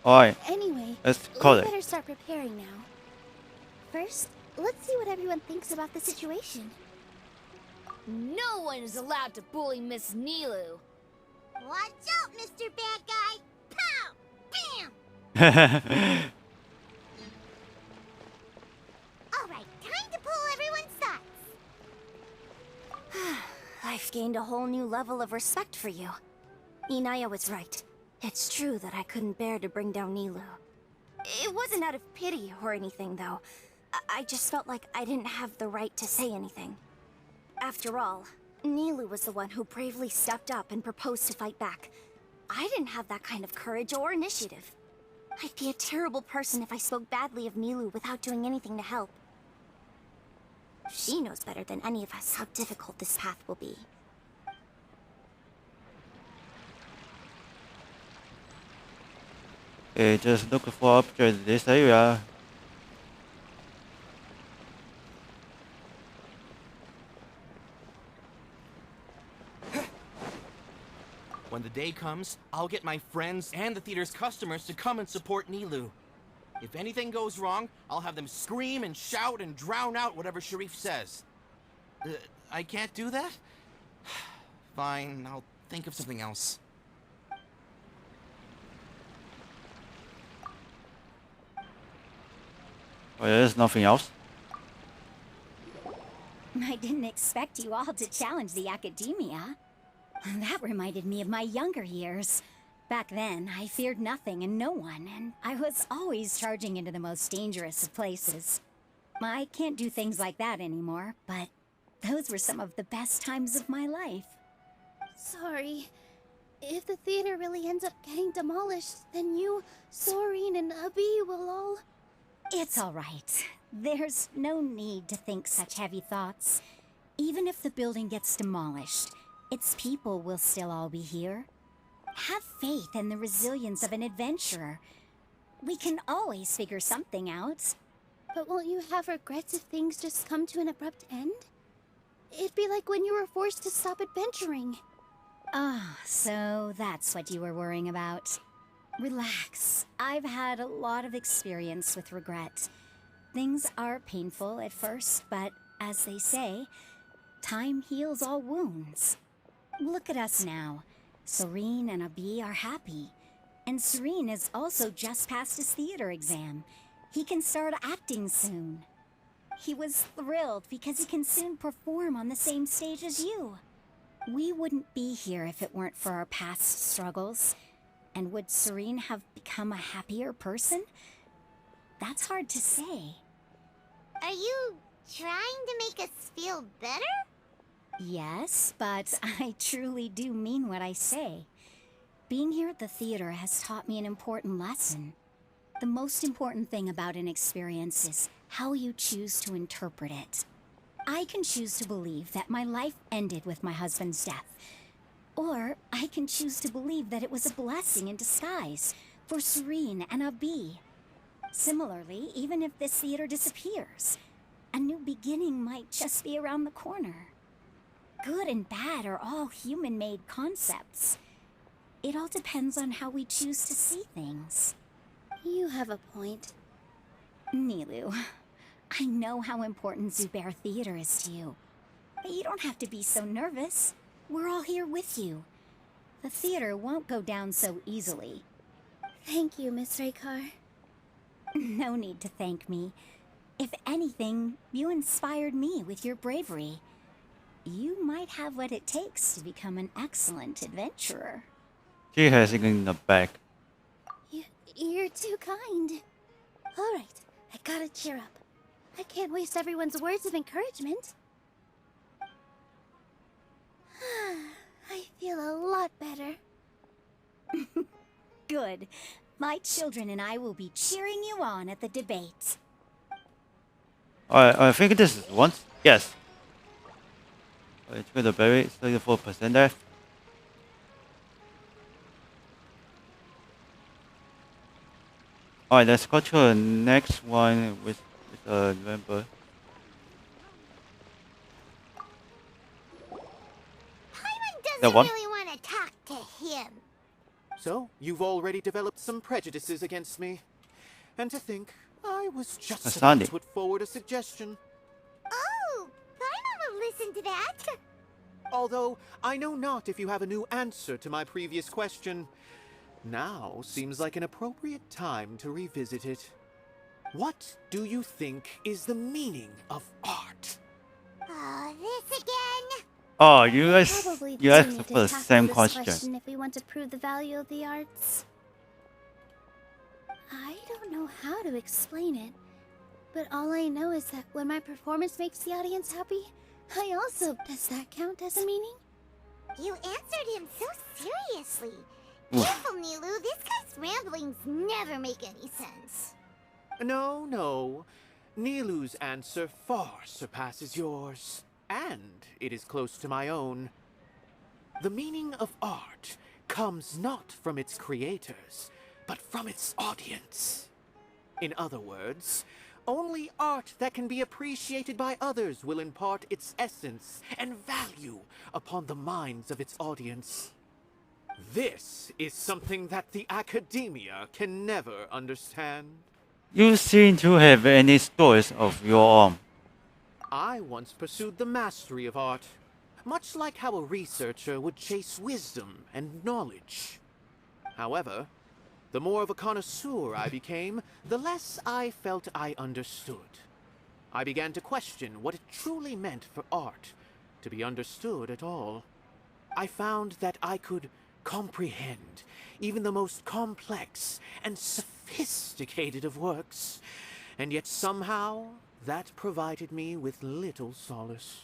Alright, Anyway, let's call we it. better start preparing now. First, let's see what everyone thinks about the situation. No one is allowed to bully Miss Nilou. Watch out, Mr. Bad Guy. Pow! Bam! Alright, time to pull everyone's thoughts. I've gained a whole new level of respect for you. Inaya was right. It's true that I couldn't bear to bring down Nilou. It wasn't out of pity or anything, though. I just felt like I didn't have the right to say anything. After all, Nilou was the one who bravely stepped up and proposed to fight back. I didn't have that kind of courage or initiative. I'd be a terrible person if I spoke badly of Nilou without doing anything to help. She knows better than any of us how difficult this path will be. Okay, just look for objects in this area. When the day comes, I'll get my friends and the theater's customers to come and support Nilou. If anything goes wrong, I'll have them scream and shout and drown out whatever Sharif says. I can't do that? Fine, I'll think of something else. Oh, there's nothing else. I didn't expect you all to challenge the academia. That reminded me of my younger years. Back then, I feared nothing and no one, and I was always charging into the most dangerous of places. I can't do things like that anymore, but those were some of the best times of my life. Sorry. If the theater really ends up getting demolished, then you, Soren, and Abi will all... It's all right. There's no need to think such heavy thoughts. Even if the building gets demolished, its people will still all be here. Have faith in the resilience of an adventurer. We can always figure something out. But won't you have regrets if things just come to an abrupt end? It'd be like when you were forced to stop adventuring. Ah, so that's what you were worrying about. Relax. I've had a lot of experience with regret. Things are painful at first, but as they say, time heals all wounds. Look at us now. Soren and Abi are happy. And Soren has also just passed his theater exam. He can start acting soon. He was thrilled because he can soon perform on the same stage as you. We wouldn't be here if it weren't for our past struggles. And would Soren have become a happier person? That's hard to say. Are you trying to make us feel better? Yes, but I truly do mean what I say. Being here at the theater has taught me an important lesson. The most important thing about an experience is how you choose to interpret it. I can choose to believe that my life ended with my husband's death. Or I can choose to believe that it was a blessing in disguise for Soren and Abi. Similarly, even if this theater disappears, a new beginning might just be around the corner. Good and bad are all human-made concepts. It all depends on how we choose to see things. You have a point. Nilou, I know how important Zubair Theater is to you. But you don't have to be so nervous. We're all here with you. The theater won't go down so easily. Thank you, Miss Raykar. No need to thank me. If anything, you inspired me with your bravery. You might have what it takes to become an excellent adventurer. She has it in the back. You're too kind. All right, I gotta cheer up. I can't waste everyone's words of encouragement. I feel a lot better. Good. My children and I will be cheering you on at the debate. I think this is once. Yes. It's got a berry, 34% there. Alright, let's go to the next one with November. Paimon That doesn't one? really want to talk to him. So, you've already developed some prejudices against me. And to think, I was just about Astounding. to put forward a suggestion. Oh, Paimon will listen to that. Although, I know not if you have a new answer to my previous question. Now seems like an appropriate time to revisit it. What do you think is the meaning of art? Oh, this again? Oh, you guys, Probably you do asked need for to the tackle same this question. if we want to prove the value of the arts. I don't know how to explain it, but all I know is that when my performance makes the audience happy, I also... Does that count as a meaning? You answered him so seriously. Careful, Nilou. This guy's ramblings never make any sense. No. Nilou's answer far surpasses yours, and it is close to my own. The meaning of art comes not from its creators, but from its audience. In other words, only art that can be appreciated by others will impart its essence and value upon the minds of its audience. This is something that the academia can never understand. You seem to have any stories of your own. I once pursued the mastery of art, much like how a researcher would chase wisdom and knowledge. However, the more of a connoisseur I became, the less I felt I understood. I began to question what it truly meant for art to be understood at all. I found that I could comprehend even the most complex and sophisticated of works, and yet somehow that provided me with little solace.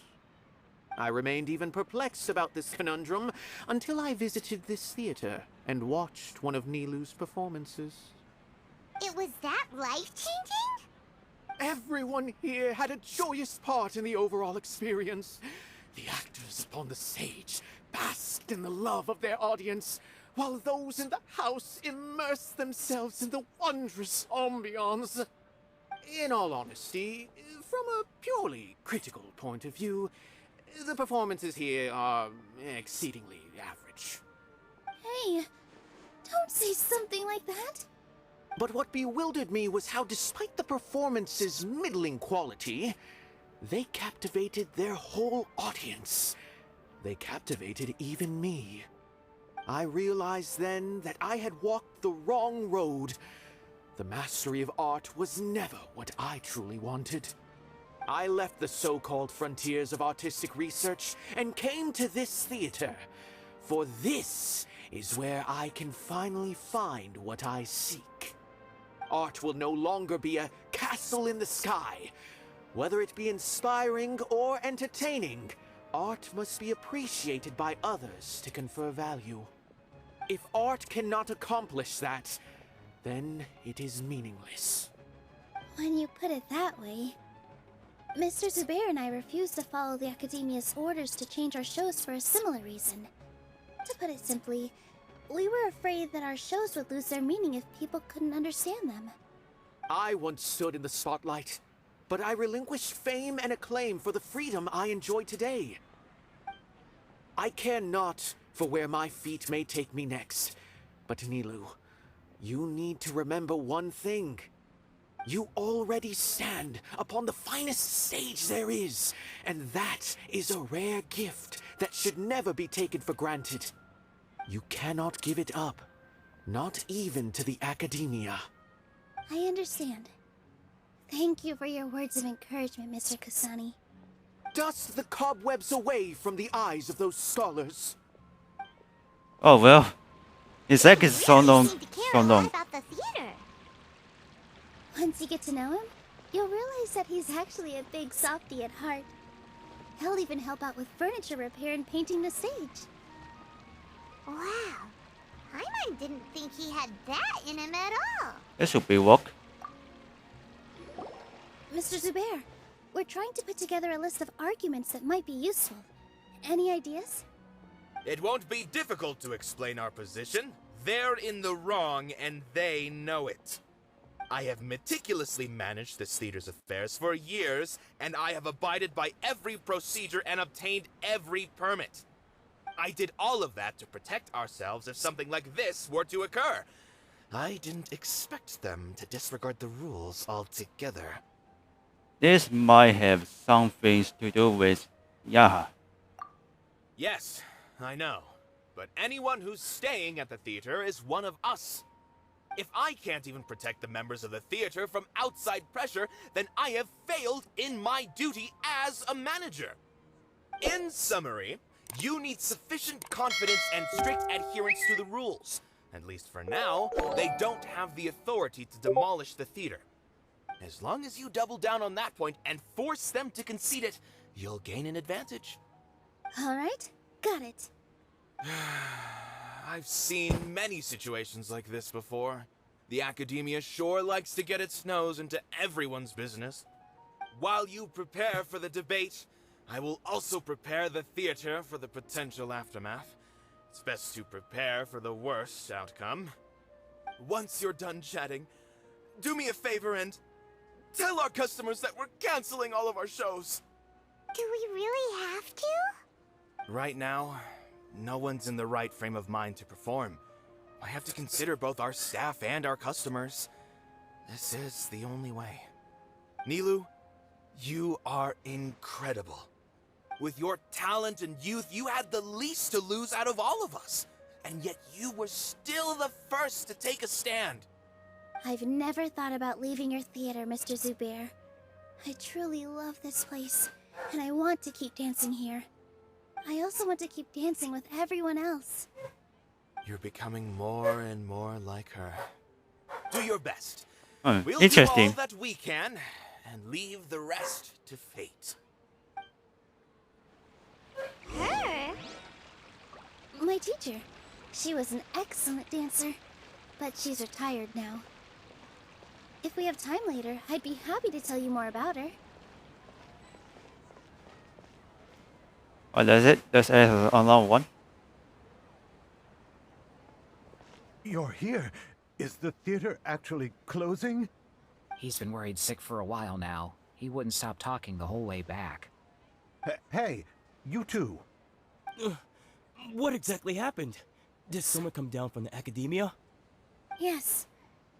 I remained even perplexed about this conundrum until I visited this theater and watched one of Nilou's performances. It was that life-changing? Everyone here had a joyous part in the overall experience. The actors upon the stage basked in the love of their audience, while those in the house immersed themselves in the wondrous ambiance. In all honesty, from a purely critical point of view, the performances here are exceedingly average. Hey, don't say something like that. But what bewildered me was how, despite the performance's middling quality, they captivated their whole audience. They captivated even me. I realized then that I had walked the wrong road. The mastery of art was never what I truly wanted. I left the so-called frontiers of artistic research and came to this theater, for this is where I can finally find what I seek. Art will no longer be a castle in the sky. Whether it be inspiring or entertaining, art must be appreciated by others to confer value. If art cannot accomplish that, then it is meaningless. When you put it that way, Mr. Zubair and I refused to follow the Academia's orders to change our shows for a similar reason. To put it simply, we were afraid that our shows would lose their meaning if people couldn't understand them. I once stood in the spotlight, but I relinquished fame and acclaim for the freedom I enjoy today. I care not for where my feet may take me next, but Nilou, you need to remember one thing. You already stand upon the finest stage there is, and that is a rare gift that should never be taken for granted. You cannot give it up, not even to the Academia. I understand. Thank you for your words of encouragement, Mr. Kasani. Dust the cobwebs away from the eyes of those scholars. Oh well. His act is so Really long. seem to care So a lot long. about the theater. Once you get to know him, you'll realize that he's actually a big softie at heart. He'll even help out with furniture repair and painting the stage. Wow. Paimon didn't think he had that in him at all. It should be work. Mr. Zubair, we're trying to put together a list of arguments that might be useful. Any ideas? It won't be difficult to explain our position. They're in the wrong, and they know it. I have meticulously managed this theater's affairs for years, and I have abided by every procedure and obtained every permit. I did all of that to protect ourselves if something like this were to occur. I didn't expect them to disregard the rules altogether. This might have something to do with Yaha. Yes, I know. But anyone who's staying at the theater is one of us. If I can't even protect the members of the theater from outside pressure, then I have failed in my duty as a manager. In summary, you need sufficient confidence and strict adherence to the rules. At least for now, they don't have the authority to demolish the theater. As long as you double down on that point and force them to concede it, you'll gain an advantage. All right, got it. I've seen many situations like this before. The academia sure likes to get its nose into everyone's business. While you prepare for the debate, I will also prepare the theater for the potential aftermath. It's best to prepare for the worst outcome. Once you're done chatting, do me a favor and tell our customers that we're canceling all of our shows. Do we really have to? Right now, no one's in the right frame of mind to perform. I have to consider both our staff and our customers. This is the only way. Nilou, you are incredible. With your talent and youth, you had the least to lose out of all of us. And yet you were still the first to take a stand. I've never thought about leaving your theater, Mr. Zubair. I truly love this place, and I want to keep dancing here. I also want to keep dancing with everyone else. You're becoming more and more like her. Do your best. Oh, We'll interesting. do all that we can, and leave the rest to fate. Her? My teacher. She was an excellent dancer, but she's retired now. If we have time later, I'd be happy to tell you more about her. Oh, that's it. That's another one. You're here. Is the theater actually closing? He's been worried sick for a while now. He wouldn't stop talking the whole way back. Hey, you two. What exactly happened? Did someone come down from the academia? Yes.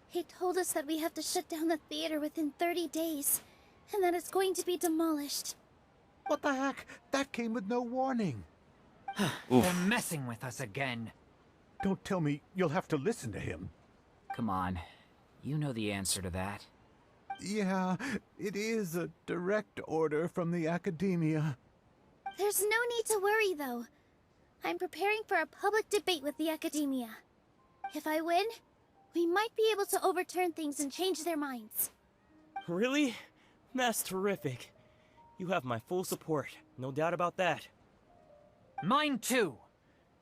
He told us that we have to shut down the theater within 30 days, and that it's going to be demolished. What the heck? That came with no warning. They're messing with us again. Don't tell me you'll have to listen to him. Come on. You know the answer to that. Yeah, it is a direct order from the academia. There's no need to worry, though. I'm preparing for a public debate with the academia. If I win, we might be able to overturn things and change their minds. Really? That's terrific. You have my full support, no doubt about that. Mine too.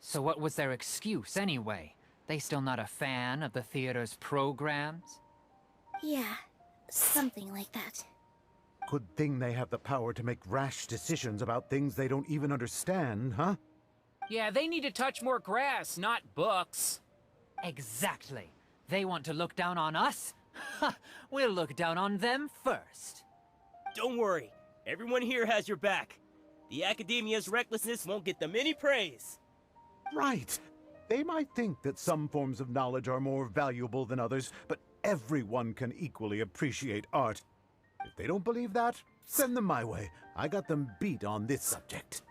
So what was their excuse anyway? They still not a fan of the theater's programs? Yeah, something like that. Good thing they have the power to make rash decisions about things they don't even understand, huh? Yeah, they need to touch more grass, not books. Exactly. They want to look down on us? Ha! We'll look down on them first. Don't worry. Everyone here has your back. The academia's recklessness won't get them any praise. Right. They might think that some forms of knowledge are more valuable than others, but everyone can equally appreciate art. If they don't believe that, send them my way. I got them beat on this subject.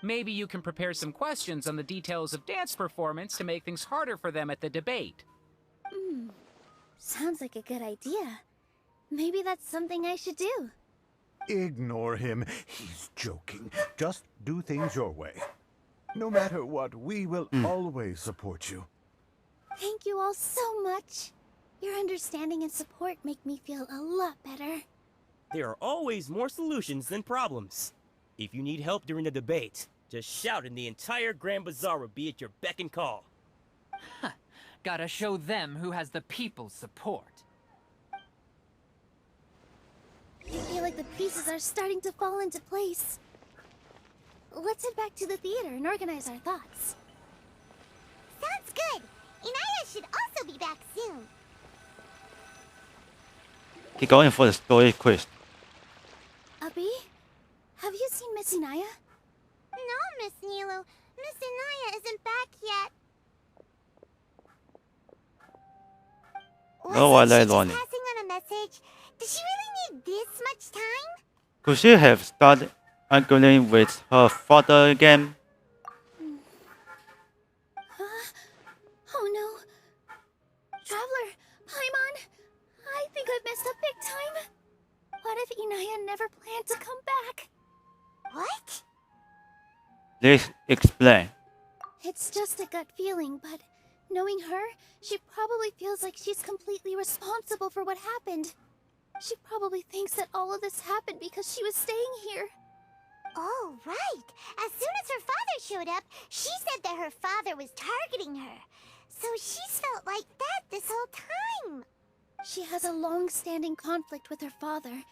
Maybe you can prepare some questions on the details of dance performance to make things harder for them at the debate. Sounds like a good idea. Maybe that's something I should do. Ignore him. He's joking. Just do things your way. No matter what, we will always support you. Thank you all so much. Your understanding and support make me feel a lot better. There are always more solutions than problems. If you need help during the debate, just shout and the entire Grand Bazaar will be at your beck and call. Gotta show them who has the people's support. I feel like the pieces are starting to fall into place. Let's head back to the theater and organize our thoughts. Sounds good. Inaya should also be back soon. Keep going for the story quest. Abi, have you seen Miss Inaya? No, Miss Nilou. Miss Inaya isn't back yet. No, Wasn't I she don't. just passing on a message? Does she really need this much time? Could she have started arguing with her father again? Oh no. Traveler, Paimon, I think I've messed up big time. What if Inaya never planned to come back? What? Please explain. It's just a gut feeling, but knowing her, she probably feels like she's completely responsible for what happened. She probably thinks that all of this happened because she was staying here. Oh, right. As soon as her father showed up, she said that her father was targeting her. So she's felt like that this whole time. She has a long-standing conflict with her father.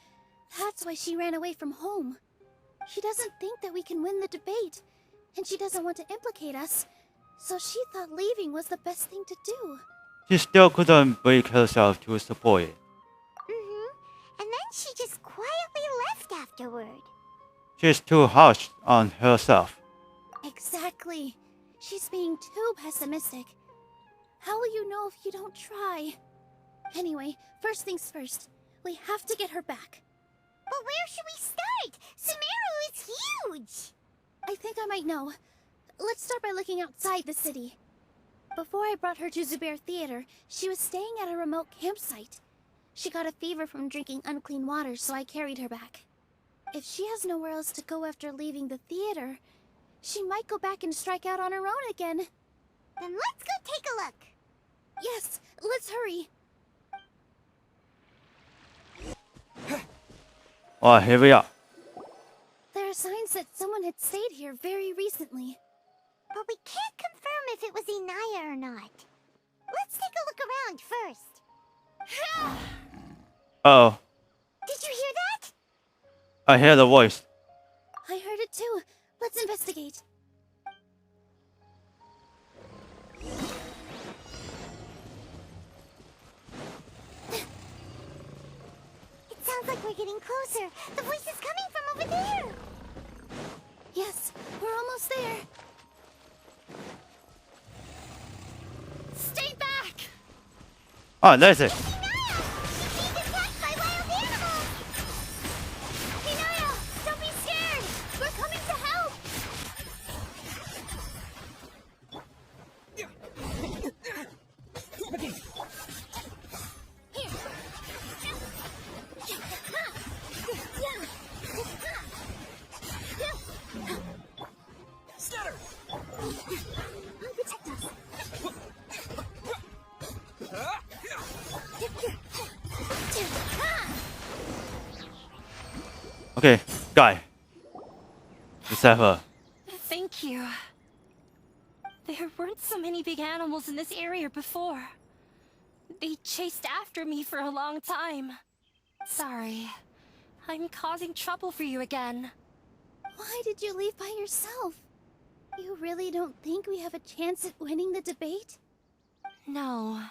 That's why she ran away from home. She doesn't think that we can win the debate, and she doesn't want to implicate us, so she thought leaving was the best thing to do. She still couldn't bring herself to support it. And then she just quietly left afterward. She's too harsh on herself. Exactly. She's being too pessimistic. How will you know if you don't try? Anyway, first things first. We have to get her back. But where should we start? Sumeru is huge! I think I might know. Let's start by looking outside the city. Before I brought her to Zubair Theater, she was staying at a remote campsite. She got a fever from drinking unclean water, so I carried her back. If she has nowhere else to go after leaving the theater, she might go back and strike out on her own again. Then let's go take a look. Yes, let's hurry. Oh, here we are. There are signs that someone had stayed here very recently. But we can't confirm if it was Inaya or not. Let's take a look around first. Oh, Did you hear that? I hear the voice. I heard it too. Let's investigate. It sounds like we're getting closer. The voice is coming from over there. Yes, we're almost there. Stay back! Oh, there's it. She's attacked by wild animals. Hinaya, don't be scared. We're coming to help. Protect us. Okay, guy. Is that her? Thank you. There weren't so many big animals in this area before. They chased after me for a long time. Sorry. I'm causing trouble for you again. Why did you leave by yourself? You really don't think we have a chance at winning the debate? No.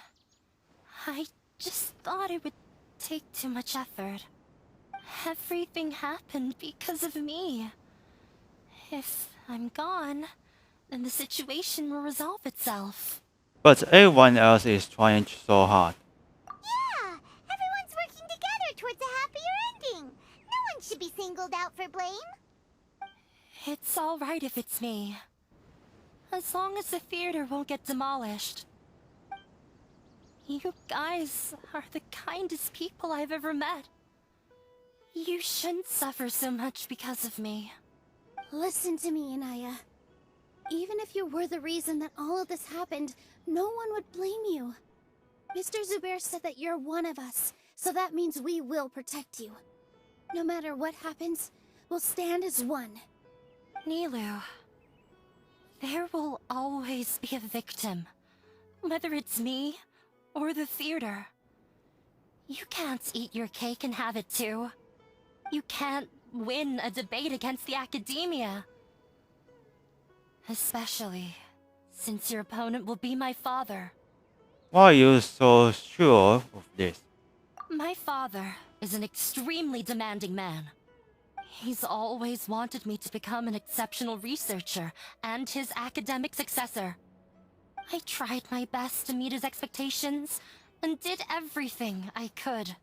I just thought it would take too much effort. Everything happened because of me. If I'm gone, then the situation will resolve itself. But everyone else is trying so hard. Yeah, everyone's working together towards a happier ending. No one should be singled out for blame. It's alright if it's me. As long as the theater won't get demolished. You guys are the kindest people I've ever met. You shouldn't suffer so much because of me. Listen to me, Inaya. Even if you were the reason that all of this happened, no one would blame you. Mr. Zubair said that you're one of us, so that means we will protect you. No matter what happens, we'll stand as one. Nilou, there will always be a victim. Whether it's me or the theater. You can't eat your cake and have it too. You can't win a debate against the academia. Especially since your opponent will be my father. Why are you so sure of this? My father is an extremely demanding man. He's always wanted me to become an exceptional researcher and his academic successor. I tried my best to meet his expectations and did everything I could.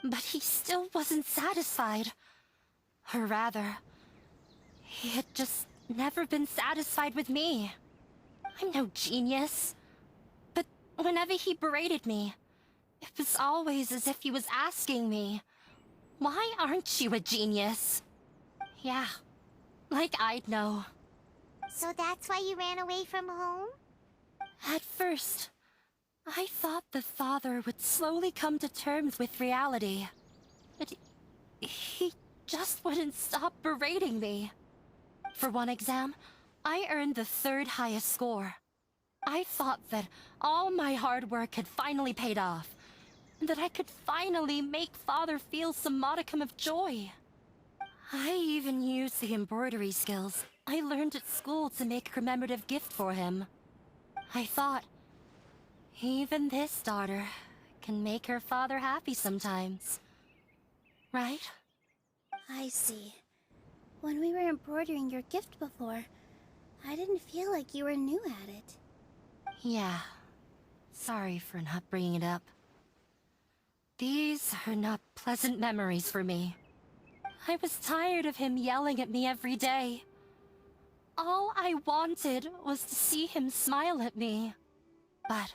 But he still wasn't satisfied. Or rather, he had just never been satisfied with me. I'm no genius. But whenever he berated me, it was always as if he was asking me, why aren't you a genius? Yeah, like I'd know. So that's why you ran away from home? At first, I thought the father would slowly come to terms with reality. But he just wouldn't stop berating me. For one exam, I earned the 3rd highest score. I thought that all my hard work had finally paid off, and that I could finally make Father feel some modicum of joy. I even used the embroidery skills I learned at school to make a commemorative gift for him. I thought, even this daughter can make her father happy sometimes. Right? I see. When we were embroidering your gift before, I didn't feel like you were new at it. Yeah. Sorry for not bringing it up. These are not pleasant memories for me. I was tired of him yelling at me every day. All I wanted was to see him smile at me. But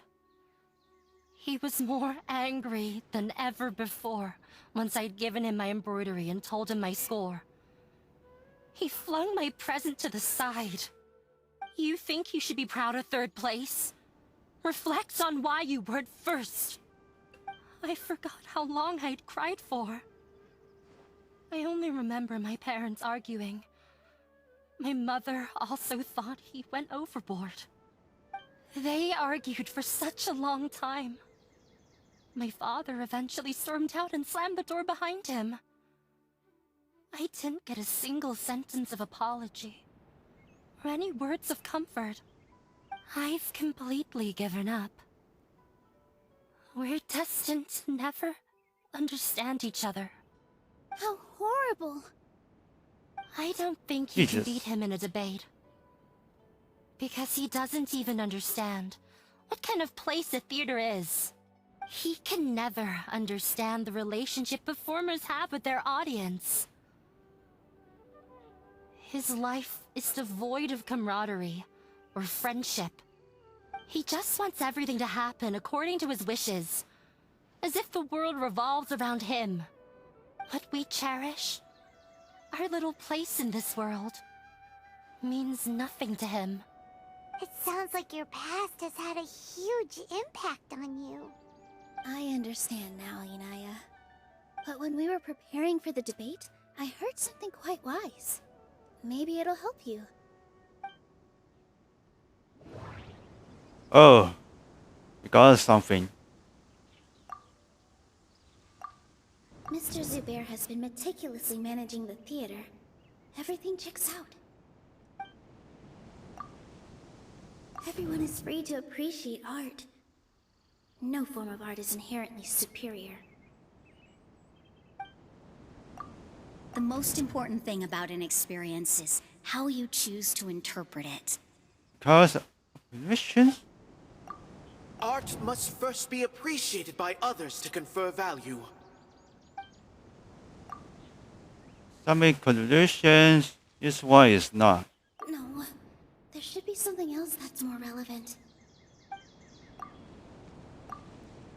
he was more angry than ever before once I'd given him my embroidery and told him my score. He flung my present to the side. You think you should be proud of 3rd place? Reflect on why you weren't 1st. I forgot how long I'd cried for. I only remember my parents arguing. My mother also thought he went overboard. They argued for such a long time. My father eventually stormed out and slammed the door behind him. I didn't get a single sentence of apology, or any words of comfort. I've completely given up. We're destined to never understand each other. How horrible! I don't think you can Jesus. beat him in a debate. Because he doesn't even understand what kind of place a theater is. He can never understand the relationship performers have with their audience. His life is devoid of camaraderie or friendship. He just wants everything to happen according to his wishes, as if the world revolves around him. What we cherish, our little place in this world, means nothing to him. It sounds like your past has had a huge impact on you. I understand now, Inaya. But when we were preparing for the debate, I heard something quite wise. Maybe it'll help you. Oh, you got something. Mr. Zubair has been meticulously managing the theater. Everything checks out. Everyone is free to appreciate art. No form of art is inherently superior. The most important thing about an experience is how you choose to interpret it. Because questions? Art must first be appreciated by others to confer value. Some make conclusions. This one is not. No, there should be something else that's more relevant.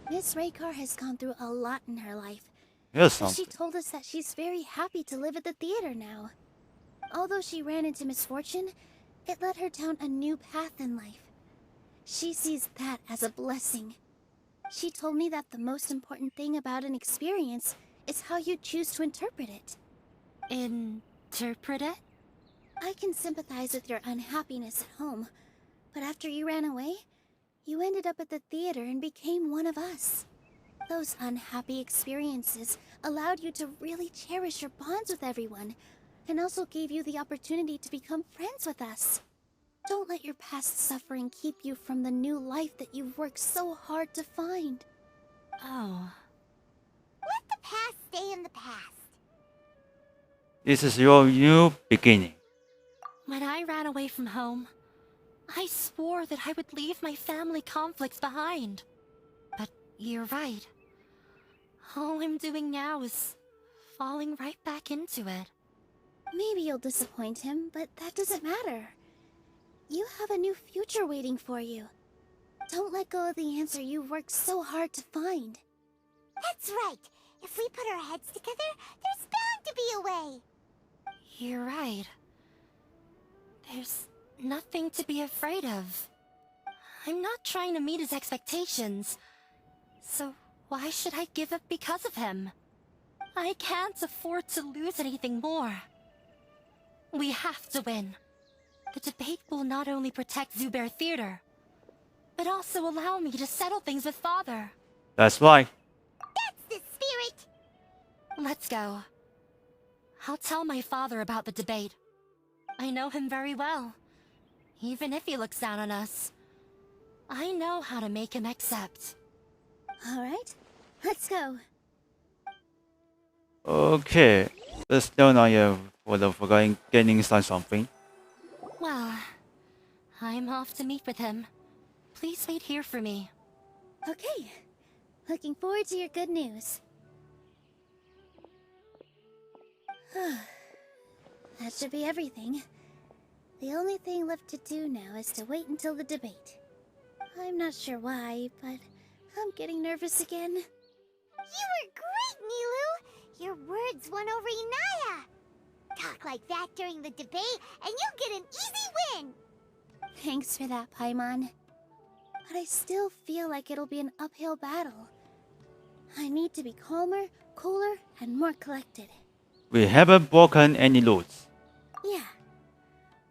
Miss Raykar has gone through a lot in her life. Here's But she something. told us that she's very happy to live at the theater now. Although she ran into misfortune, it led her down a new path in life. She sees that as a blessing. She told me that the most important thing about an experience is how you choose to interpret it. Interpret it? I can sympathize with your unhappiness at home, but after you ran away, you ended up at the theater and became one of us. Those unhappy experiences allowed you to really cherish your bonds with everyone, and also gave you the opportunity to become friends with us. Don't let your past suffering keep you from the new life that you've worked so hard to find. Oh. Let the past stay in the past. This is your new beginning. When I ran away from home, I swore that I would leave my family conflicts behind. But you're right. All I'm doing now is falling right back into it. Maybe you'll disappoint him, but that doesn't matter. You have a new future waiting for you. Don't let go of the answer you've worked so hard to find. That's right. If we put our heads together, there's bound to be a way. You're right. There's nothing to be afraid of. I'm not trying to meet his expectations. So why should I give up because of him? I can't afford to lose anything more. We have to win. The debate will not only protect Zubair Theater, but also allow me to settle things with Father. That's right. That's the spirit! Let's go. I'll tell my father about the debate. I know him very well. Even if he looks down on us, I know how to make him accept. Alright, let's go. Okay. Let's still not yet for the forgotten getting inside something. Well, I'm off to meet with him. Please wait here for me. Okay, looking forward to your good news. That should be everything. The only thing left to do now is to wait until the debate. I'm not sure why, but I'm getting nervous again. You were great, Nilou! Your words won over Inaya! Talk like that during the debate, and you'll get an easy win! Thanks for that, Paimon. But I still feel like it'll be an uphill battle. I need to be calmer, cooler, and more collected. We haven't broken any rules. Yeah.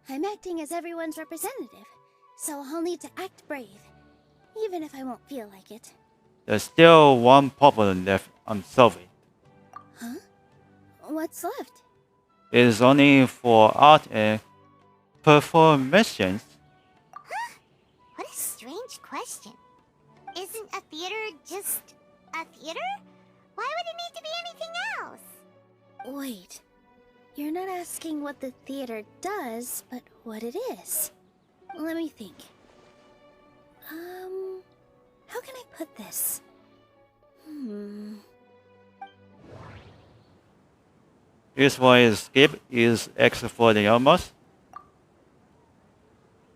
I'm acting as everyone's representative, so I'll need to act brave, even if I won't feel like it. There's still one problem left unsolved. Huh? What's left? It is only for art and performations. Huh? What a strange question. Isn't a theater just a theater? Why would it need to be anything else? Wait. You're not asking what the theater does, but what it is. Let me think. How can I put this? This one is skip is X for the almost.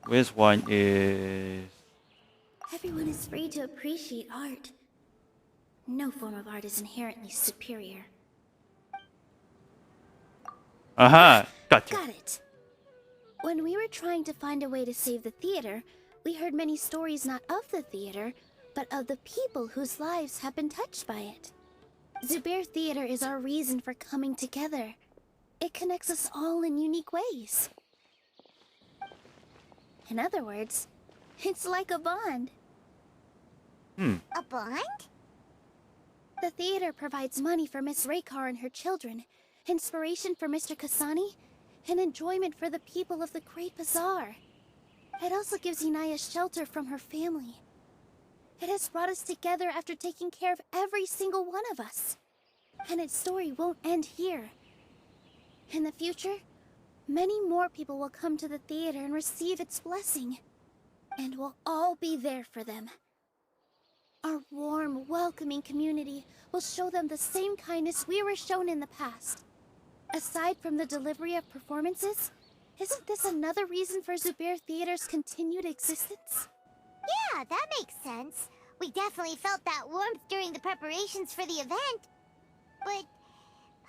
This one is Everyone is free to appreciate art. No form of art is inherently superior. aha, gotcha. Got it. When we were trying to find a way to save the theater, we heard many stories not of the theater, but of the people whose lives have been touched by it. Zubair Theater is our reason for coming together. It connects us all in unique ways. In other words, it's like a bond. A bond? The theater provides money for Miss Raykar and her children, inspiration for Mr. Kasani, and enjoyment for the people of the Great Bazaar. It also gives Inaya shelter from her family. It has brought us together after taking care of every single one of us. And its story won't end here. In the future, many more people will come to the theater and receive its blessing. And we'll all be there for them. Our warm, welcoming community will show them the same kindness we were shown in the past. Aside from the delivery of performances, isn't this another reason for Zubair Theater's continued existence? Yeah, that makes sense. We definitely felt that warmth during the preparations for the event. But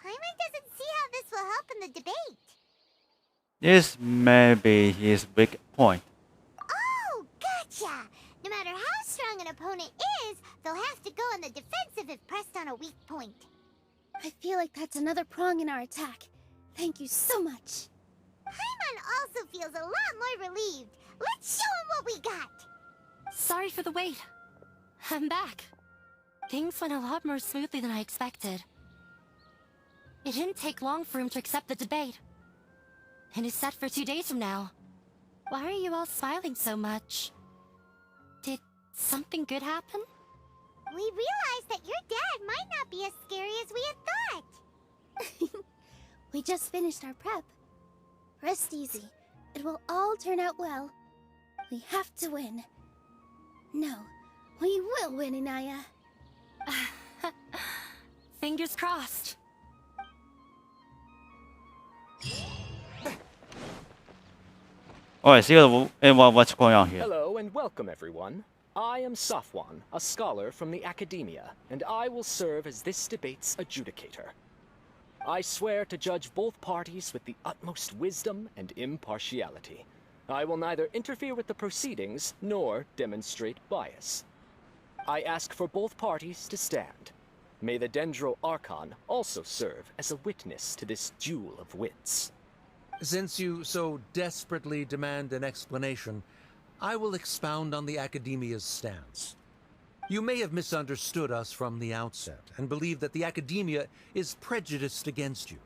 Paimon doesn't see how this will help in the debate. This may be his weak point. Oh, gotcha! No matter how strong an opponent is, they'll have to go on the defensive if pressed on a weak point. I feel like that's another prong in our attack. Thank you so much. Paimon also feels a lot more relieved. Let's show him what we got! Sorry for the wait. I'm back. Things went a lot more smoothly than I expected. It didn't take long for him to accept the debate. And it's set for 2 days from now. Why are you all smiling so much? Did something good happen? We realized that your dad might not be as scary as we had thought. We just finished our prep. Rest easy. It will all turn out well. We have to win. No, we will win, Inaya. Fingers crossed. Alright, see what's going on here. Hello and welcome everyone. I am Safwan, a scholar from the Academia, and I will serve as this debate's adjudicator. I swear to judge both parties with the utmost wisdom and impartiality. I will neither interfere with the proceedings nor demonstrate bias. I ask for both parties to stand. May the Dendro Archon also serve as a witness to this duel of wits. Since you so desperately demand an explanation, I will expound on the Academia's stance. You may have misunderstood us from the outset and believe that the Academia is prejudiced against you.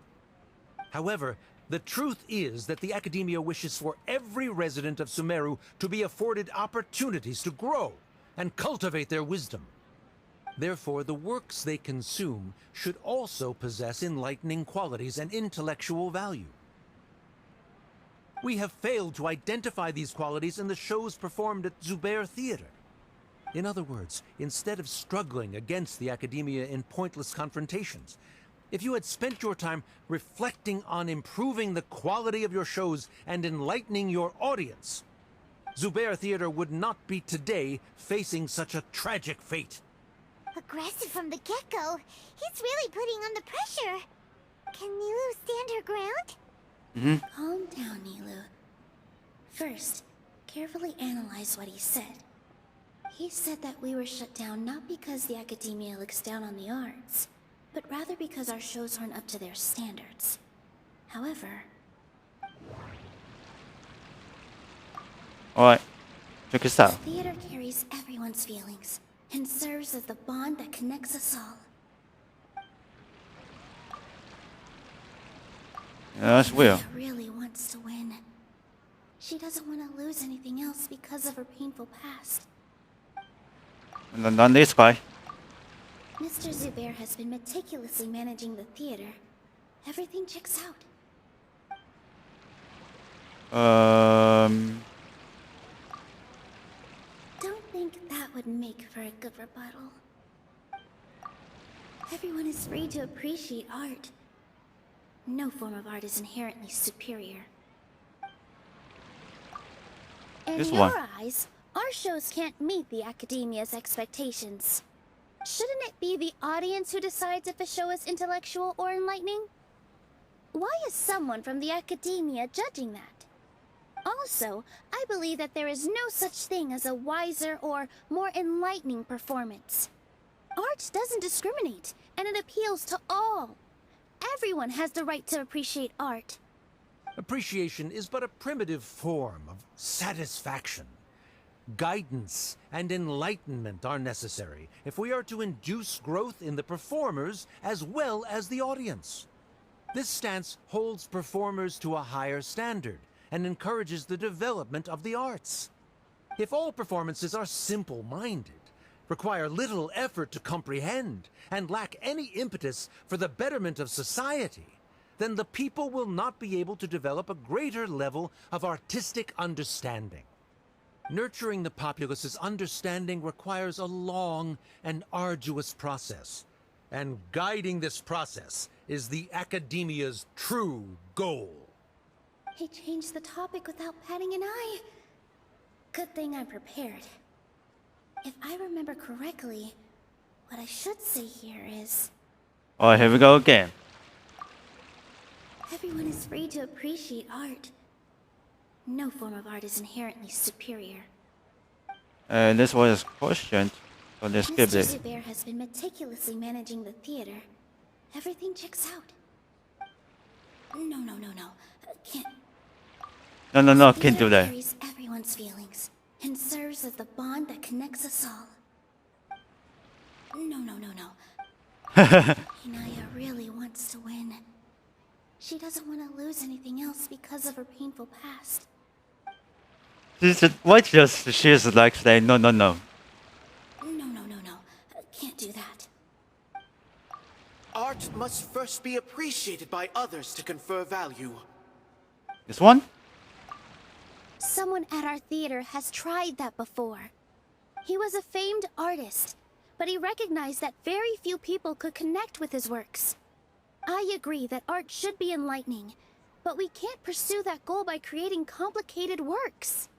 However, the truth is that the Academia wishes for every resident of Sumeru to be afforded opportunities to grow and cultivate their wisdom. Therefore, the works they consume should also possess enlightening qualities and intellectual value. We have failed to identify these qualities in the shows performed at Zubair Theater. In other words, instead of struggling against the Academia in pointless confrontations, if you had spent your time reflecting on improving the quality of your shows and enlightening your audience, Zubair Theater would not be today facing such a tragic fate. Aggressive from the get-go. He's really putting on the pressure. Can Nilou stand her ground? Calm down, Nilou. First, carefully analyze what he said. He said that we were shut down not because the Academia looks down on the arts, but rather because our shows aren't up to their standards. However... Alright, check this out. Theater carries everyone's feelings and serves as the bond that connects us all. Yeah, that's weird. She really wants to win. She doesn't want to lose anything else because of her painful past. And then this guy. Mr. Zubair has been meticulously managing the theater. Everything checks out. Don't think that would make for a good rebuttal. Everyone is free to appreciate art. No form of art is inherently superior. In This your one. eyes, our shows can't meet the Academia's expectations. Shouldn't it be the audience who decides if a show is intellectual or enlightening? Why is someone from the Academia judging that? Also, I believe that there is no such thing as a wiser or more enlightening performance. Art doesn't discriminate, and it appeals to all. Everyone has the right to appreciate art. Appreciation is but a primitive form of satisfaction. Guidance and enlightenment are necessary if we are to induce growth in the performers as well as the audience. This stance holds performers to a higher standard and encourages the development of the arts. If all performances are simple-minded, require little effort to comprehend, and lack any impetus for the betterment of society, then the people will not be able to develop a greater level of artistic understanding. Nurturing the populace's understanding requires a long and arduous process, and guiding this process is the Academia's true goal. He changed the topic without batting an eye. Good thing I'm prepared. If I remember correctly, what I should say here is... Alright, here we go again. Everyone is free to appreciate art. No form of art is inherently superior. And this was a question, so let's skip Mr. it. Zubair has been meticulously managing the theater. Everything checks out. No. Can't. No, can't do Theater that. carries everyone's feelings and serves as the bond that connects us all. No. Inaya really wants to win. She doesn't want to lose anything else because of her painful past. Why she's like saying no. No. Can't do that. Art must first be appreciated by others to confer value. This one? Someone at our theater has tried that before. He was a famed artist, but he recognized that very few people could connect with his works. I agree that art should be enlightening, but we can't pursue that goal by creating complicated works.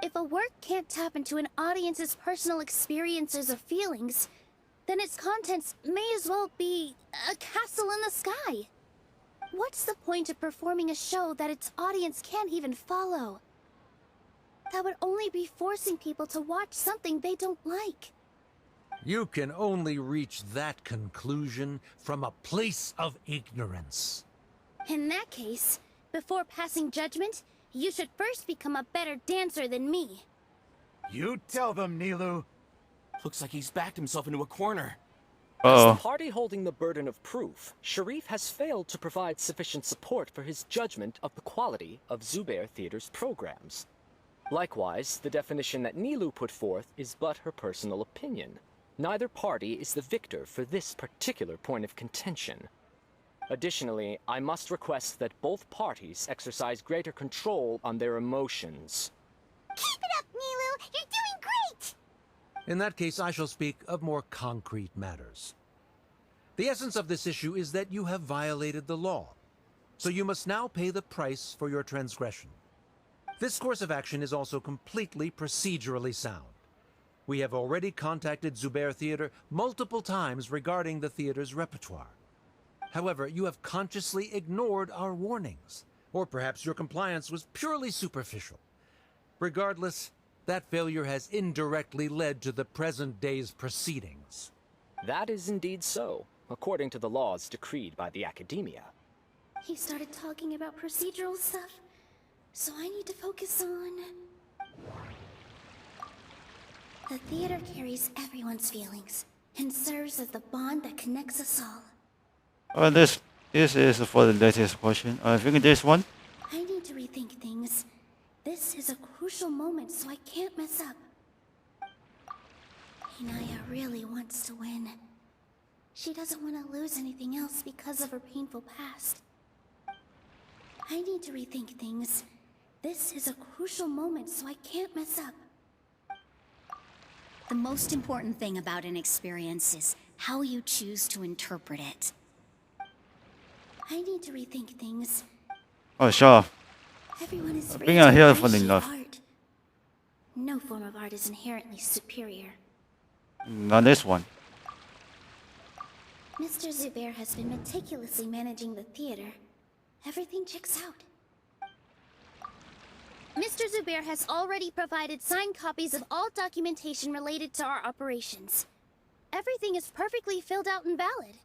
If a work can't tap into an audience's personal experiences or feelings, then its contents may as well be a castle in the sky. What's the point of performing a show that its audience can't even follow? That would only be forcing people to watch something they don't like. You can only reach that conclusion from a place of ignorance. In that case, Before passing judgment, you should first become a better dancer than me. You tell them, Nilou. Looks like he's backed himself into a corner. As the Uh-oh. party holding the burden of proof, Sharif has failed to provide sufficient support for his judgment of the quality of Zubair Theater's programs. Likewise, the definition that Nilou put forth is but her personal opinion. Neither party is the victor for this particular point of contention. Additionally, I must request that both parties exercise greater control on their emotions. Keep it up, Nilou! You're doing great! In that case, I shall speak of more concrete matters. The essence of this issue is that you have violated the law, so you must now pay the price for your transgression. This course of action is also completely procedurally sound. We have already contacted Zubair Theater multiple times regarding the theater's repertoire. However, you have consciously ignored our warnings, or perhaps your compliance was purely superficial. Regardless, that failure has indirectly led to the present day's proceedings. That is indeed so, according to the laws decreed by the Academia. He started talking about procedural stuff, so I need to focus on... The theater carries everyone's feelings, and serves as the bond that connects us all. This is for the latest question. I think this one. I need to rethink things. This is a crucial moment, so I can't mess up. Inaya really wants to win. She doesn't want to lose anything else because of her painful past. I need to rethink things. This is a crucial moment, so I can't mess up. The most important thing about an experience is how you choose to interpret it. I need to rethink things. Oh, sure. Everyone is I free think to I hear appreciate funny enough. art. No form of art is inherently superior. Not this one. Mr. Zubair has been meticulously managing the theater. Everything checks out. Mr. Zubair has already provided signed copies of all documentation related to our operations. Everything is perfectly filled out and valid.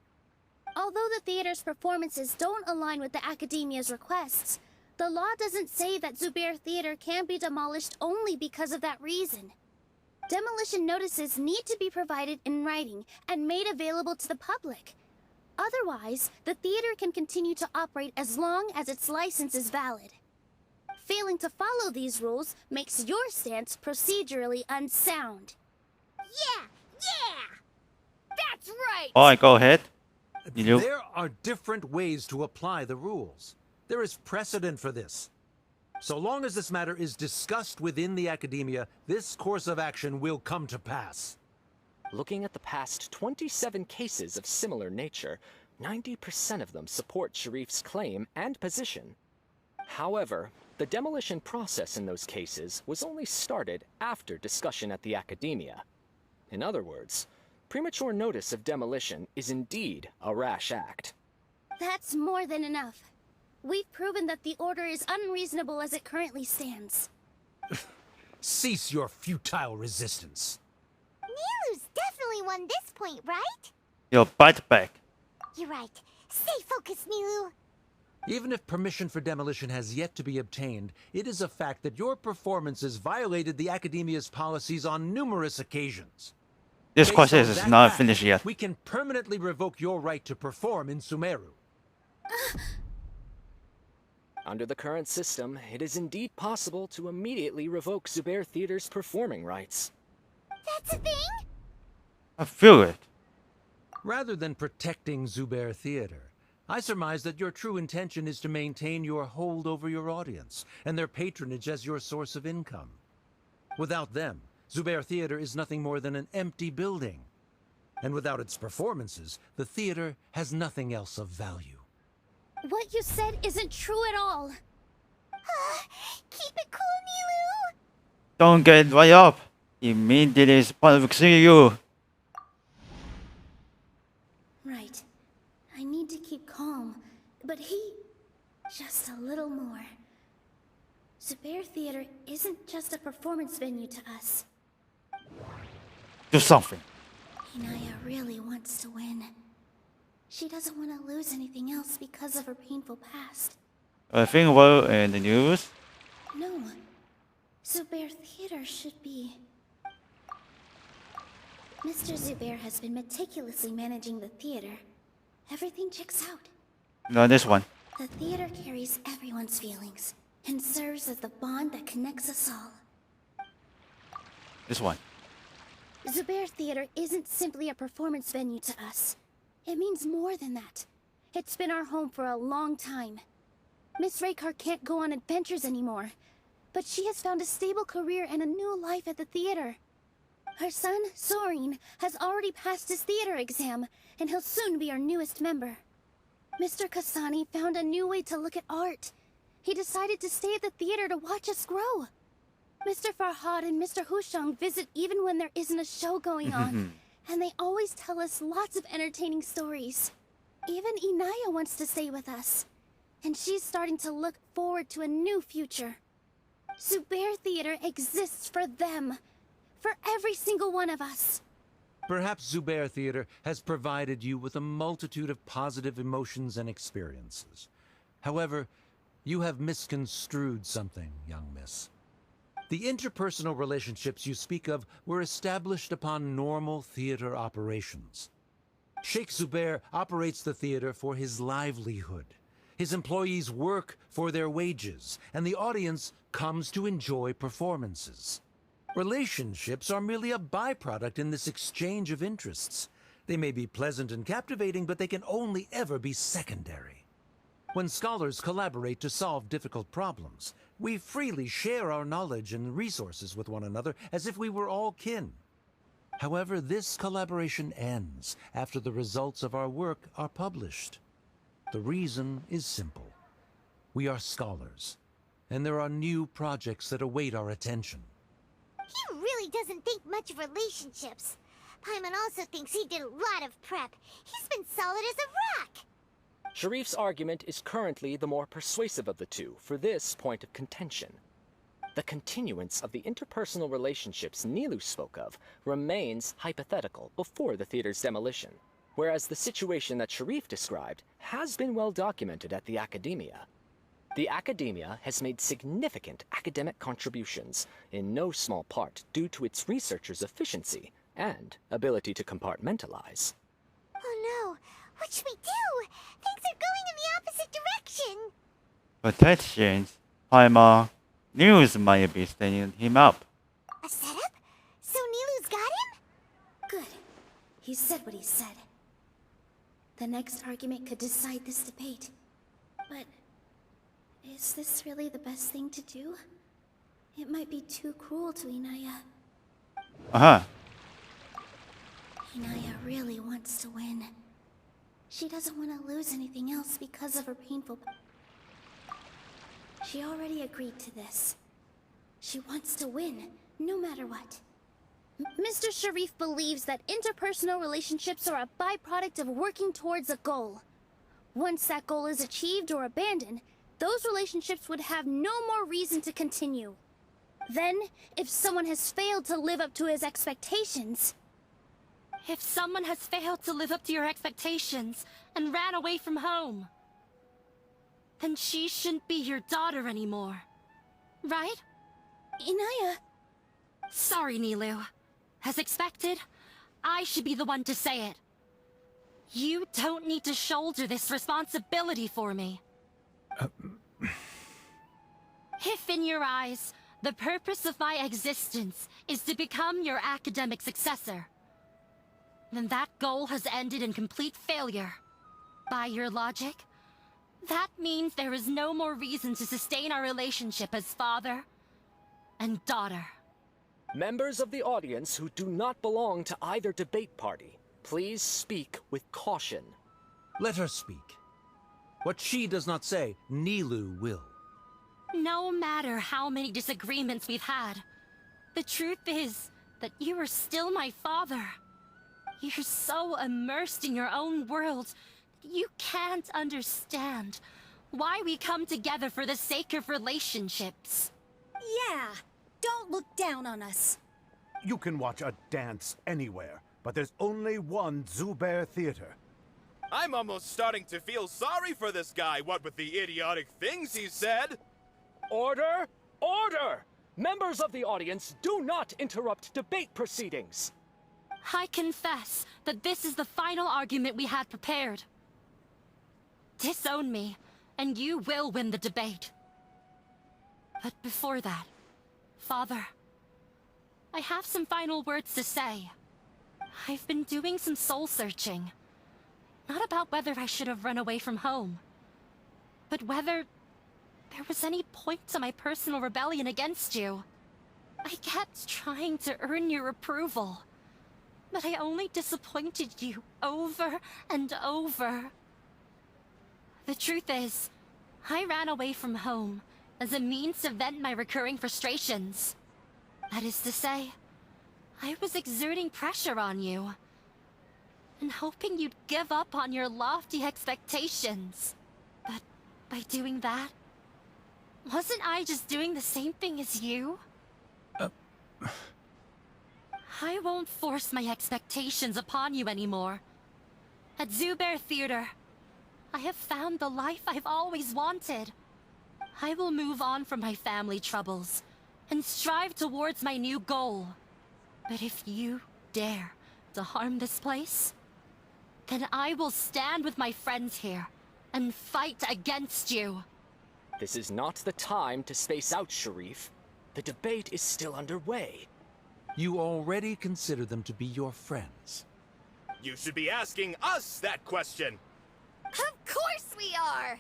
Although the theater's performances don't align with the Academia's requests, the law doesn't say that Zubair Theater can be demolished only because of that reason. Demolition notices need to be provided in writing and made available to the public. Otherwise, the theater can continue to operate as long as its license is valid. Failing to follow these rules makes your stance procedurally unsound. Yeah! That's right! Alright, go ahead. Nilou. There are different ways to apply the rules. There is precedent for this. So long as this matter is discussed within the Academia, this course of action will come to pass. Looking at the past 27 cases of similar nature, 90% of them support Sharif's claim and position. However, the demolition process in those cases was only started after discussion at the Academia. In other words, premature notice of demolition is indeed a rash act. That's more than enough. We've proven that the order is unreasonable as it currently stands. Cease your futile resistance. Nilou's definitely won this point, right? Yo, bite back. You're right. Stay focused, Nilou. Even if permission for demolition has yet to be obtained, it is a fact that your performances violated the Academia's policies on numerous occasions. This Based question on is that not fact, finished yet. We can permanently revoke your right to perform in Sumeru. Under the current system, it is indeed possible to immediately revoke Zubair Theater's performing rights. That's a thing? I feel it. Rather than protecting Zubair Theater, I surmise that your true intention is to maintain your hold over your audience and their patronage as your source of income. Without them, Zubair Theater is nothing more than an empty building. And without its performances, the theater has nothing else of value. What you said isn't true at all. Keep it cool, Nilou. Don't get right up. You mean that is part of you. Right. I need to keep calm, but just a little more. Zubair Theater isn't just a performance venue to us. Do something. Inaya really wants to win. She doesn't want to lose anything else because of her painful past. I think well in the news. No. Zubair Theater should be... Mr. Zubair has been meticulously managing the theater. Everything checks out. No, this one. The theater carries everyone's feelings and serves as the bond that connects us all. This one. Zubair Theater isn't simply a performance venue to us. It means more than that. It's been our home for a long time. Miss Raykar can't go on adventures anymore, but she has found a stable career and a new life at the theater. Her son, Soren, has already passed his theater exam, and he'll soon be our newest member. Mr. Kasani found a new way to look at art. He decided to stay at the theater to watch us grow. Mr. Farhad and Mr. Hushang visit even when there isn't a show going on, and they always tell us lots of entertaining stories. Even Inaya wants to stay with us, and she's starting to look forward to a new future. Zubair Theater exists for them, for every single one of us. Perhaps Zubair Theater has provided you with a multitude of positive emotions and experiences. However, you have misconstrued something, young miss. The interpersonal relationships you speak of were established upon normal theater operations. Sheikh Zubair operates the theater for his livelihood. His employees work for their wages, and the audience comes to enjoy performances. Relationships are merely a byproduct in this exchange of interests. They may be pleasant and captivating, but they can only ever be secondary. When scholars collaborate to solve difficult problems, we freely share our knowledge and resources with one another as if we were all kin. However, this collaboration ends after the results of our work are published. The reason is simple. We are scholars, and there are new projects that await our attention. He really doesn't think much of relationships. Paimon also thinks he did a lot of prep. He's been solid as a rock. Sharif's argument is currently the more persuasive of the two for this point of contention. The continuance of the interpersonal relationships Nilou spoke of remains hypothetical before the theater's demolition, whereas the situation that Sharif described has been well documented at the Academia. The Academia has made significant academic contributions, in no small part due to its researchers' efficiency and ability to compartmentalize. Oh no, what should we do? Things are going in the opposite direction. Protection. Paimon. News might be standing him up. A setup? So Nilou's got him? Good. He said what he said. The next argument could decide this debate. But is this really the best thing to do? It might be too cruel to Inaya. Inaya really wants to win. She doesn't want to lose anything else because of her painful... She already agreed to this. She wants to win, no matter what. Mr. Sharif believes that interpersonal relationships are a byproduct of working towards a goal. Once that goal is achieved or abandoned, those relationships would have no more reason to continue. Then, if someone has failed to live up to his expectations... If someone has failed to live up to your expectations and ran away from home, then she shouldn't be your daughter anymore. Right? Inaya... Sorry, Nilou. As expected, I should be the one to say it. You don't need to shoulder this responsibility for me. If in your eyes, the purpose of my existence is to become your academic successor, then that goal has ended in complete failure. By your logic, that means there is no more reason to sustain our relationship as father and daughter. Members of the audience who do not belong to either debate party, please speak with caution. Let her speak. What she does not say, Nilou will. No matter how many disagreements we've had, the truth is that you are still my father. You're so immersed in your own world, you can't understand why we come together for the sake of relationships. Yeah, don't look down on us. You can watch a dance anywhere, but there's only one Zubair Theater. I'm almost starting to feel sorry for this guy, what with the idiotic things he said. Order! Order! Members of the audience, do not interrupt debate proceedings. I confess that this is the final argument we had prepared. Disown me, and you will win the debate. But before that, Father, I have some final words to say. I've been doing some soul-searching. Not about whether I should have run away from home, but whether there was any point to my personal rebellion against you. I kept trying to earn your approval, but I only disappointed you over and over. The truth is, I ran away from home as a means to vent my recurring frustrations. That is to say, I was exerting pressure on you, and hoping you'd give up on your lofty expectations. But by doing that, wasn't I just doing the same thing as you? I won't force my expectations upon you anymore. At Zubair Theater, I have found the life I've always wanted. I will move on from my family troubles and strive towards my new goal. But if you dare to harm this place, then I will stand with my friends here and fight against you. This is not the time to space out, Sharif. The debate is still underway. You already consider them to be your friends. You should be asking us that question. Of course we are!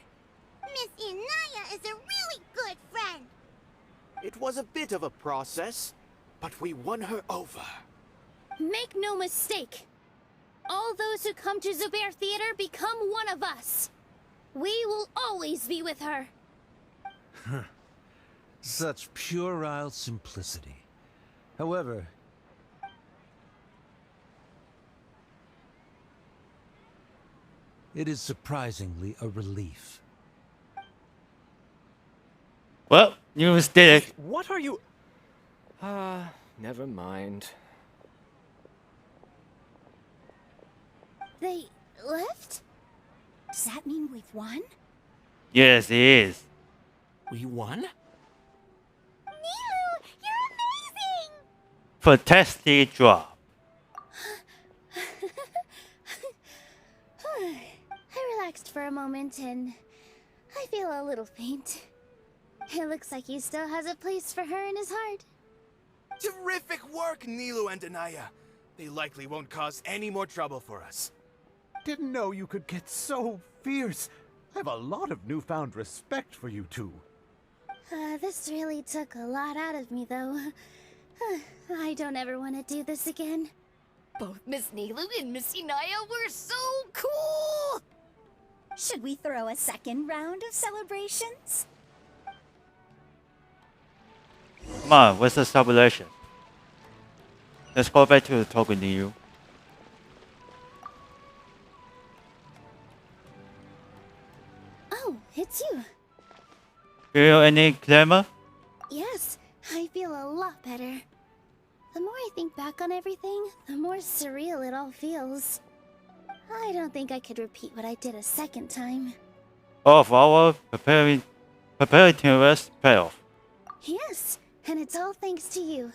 Miss Inaya is a really good friend. It was a bit of a process, but we won her over. Make no mistake. All those who come to Zubair Theater become one of us. We will always be with her. Such puerile simplicity. However, it is surprisingly a relief. Well, you did it. What are you... never mind. They left? Does that mean we've won? Yes, it is. We won? Nilou, you're amazing! Fantastic job. I relaxed for a moment and I feel a little faint. It looks like he still has a place for her in his heart. Terrific work, Nilou and Anaya. They likely won't cause any more trouble for us. Didn't know you could get so fierce. I have a lot of newfound respect for you two. This really took a lot out of me, though. I don't ever want to do this again. Both Miss Nilou and Miss Inaya were so cool! Should we throw a second round of celebrations? Come on, where's the celebration? Let's go back to the talk with Nilou. Oh, it's you. Feel any clamor? Yes, I feel a lot better. The more I think back on everything, the more surreal it all feels. I don't think I could repeat what I did a second time. Of our preparativeness payoff. Yes, and it's all thanks to you.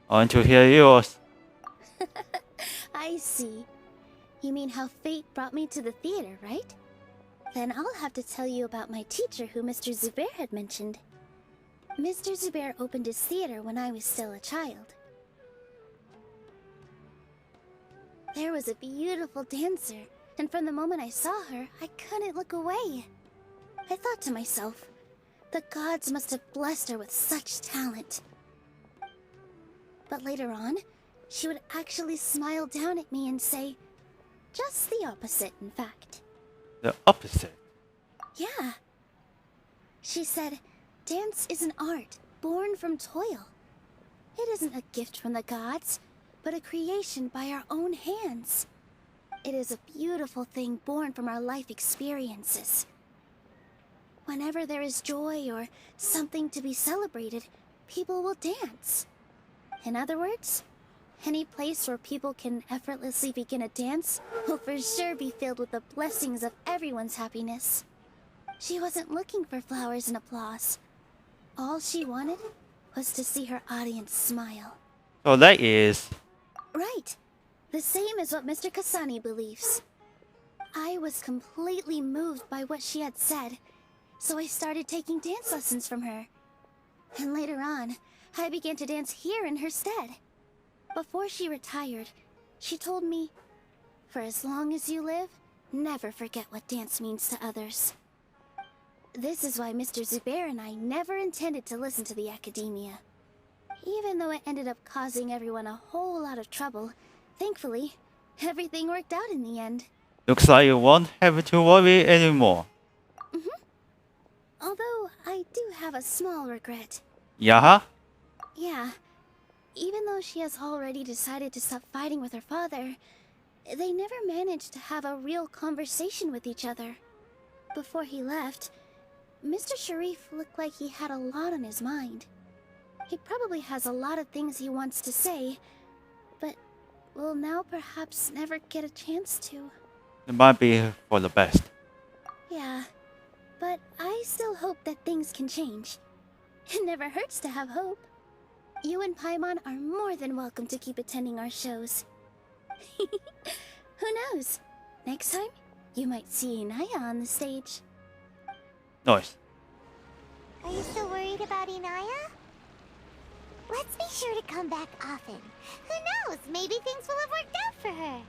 I want to hear yours. I see. You mean how fate brought me to the theater, right? Then I'll have to tell you about my teacher who Mr. Zubair had mentioned. Mr. Zubair opened his theater when I was still a child. There was a beautiful dancer, and from the moment I saw her, I couldn't look away. I thought to myself, the gods must have blessed her with such talent. But later on, she would actually smile down at me and say, just the opposite, in fact. The opposite? Yeah. She said, dance is an art born from toil. It isn't a gift from the gods, but a creation by our own hands. It is a beautiful thing born from our life experiences. Whenever there is joy or something to be celebrated, people will dance. In other words, Any place where people can effortlessly begin a dance will for sure be filled with the blessings of everyone's happiness. She wasn't looking for flowers and applause. All she wanted was to see her audience smile. So that is... Right. The same as what Mr. Kasani believes. I was completely moved by what she had said, so I started taking dance lessons from her. And later on, I began to dance here in her stead. Before she retired, she told me, "For as long as you live, never forget what dance means to others." This is why Mr. Zubair and I never intended to listen to the academia. Even though it ended up causing everyone a whole lot of trouble, thankfully, everything worked out in the end. Looks like you won't have to worry anymore. Although, I do have a small regret. Yeah? Yeah. Even though she has already decided to stop fighting with her father, they never managed to have a real conversation with each other. Before he left, Mr. Sharif looked like he had a lot on his mind. He probably has a lot of things he wants to say, but will now perhaps never get a chance to. It might be for the best. Yeah, but I still hope that things can change. It never hurts to have hope. You and Paimon are more than welcome to keep attending our shows. Who knows? Next time, you might see Inaya on the stage. Nice. Are you still worried about Inaya? Let's be sure to come back often. Who knows? Maybe things will have worked out for her.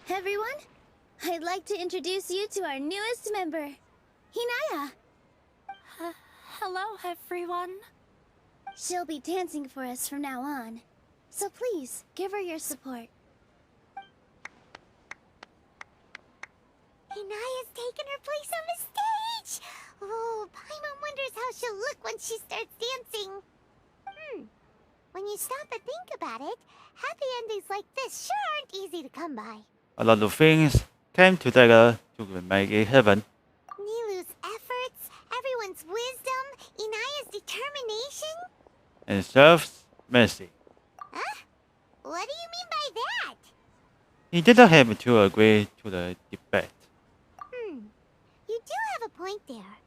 Everyone, I'd like to introduce you to our newest member, Hinaya. Hello, everyone. She'll be dancing for us from now on, so please give her your support. Inaya's taken her place on the stage! Oh, Paimon wonders how she'll look when she starts dancing. When you stop and think about it, happy endings like this sure aren't easy to come by. A lot of things came together to make it happen. Nilou's efforts, everyone's wisdom, Inaya's determination. And serves mercy. Huh? What do you mean by that? He didn't have to agree to the debate. You do have a point there.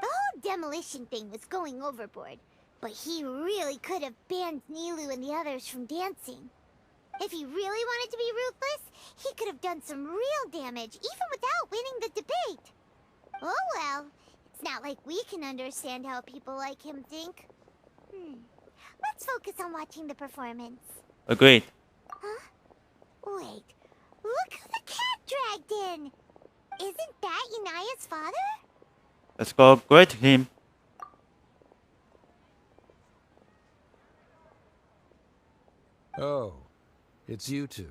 The whole demolition thing was going overboard, but he really could have banned Nilou and the others from dancing. If he really wanted to be ruthless, he could have done some real damage, even without winning the debate. Oh well, it's not like we can understand how people like him think. Let's focus on watching the performance. Agreed. Huh? Wait, look who the cat dragged in! Isn't that Inaya's father? Let's go greet him. Oh, it's you two.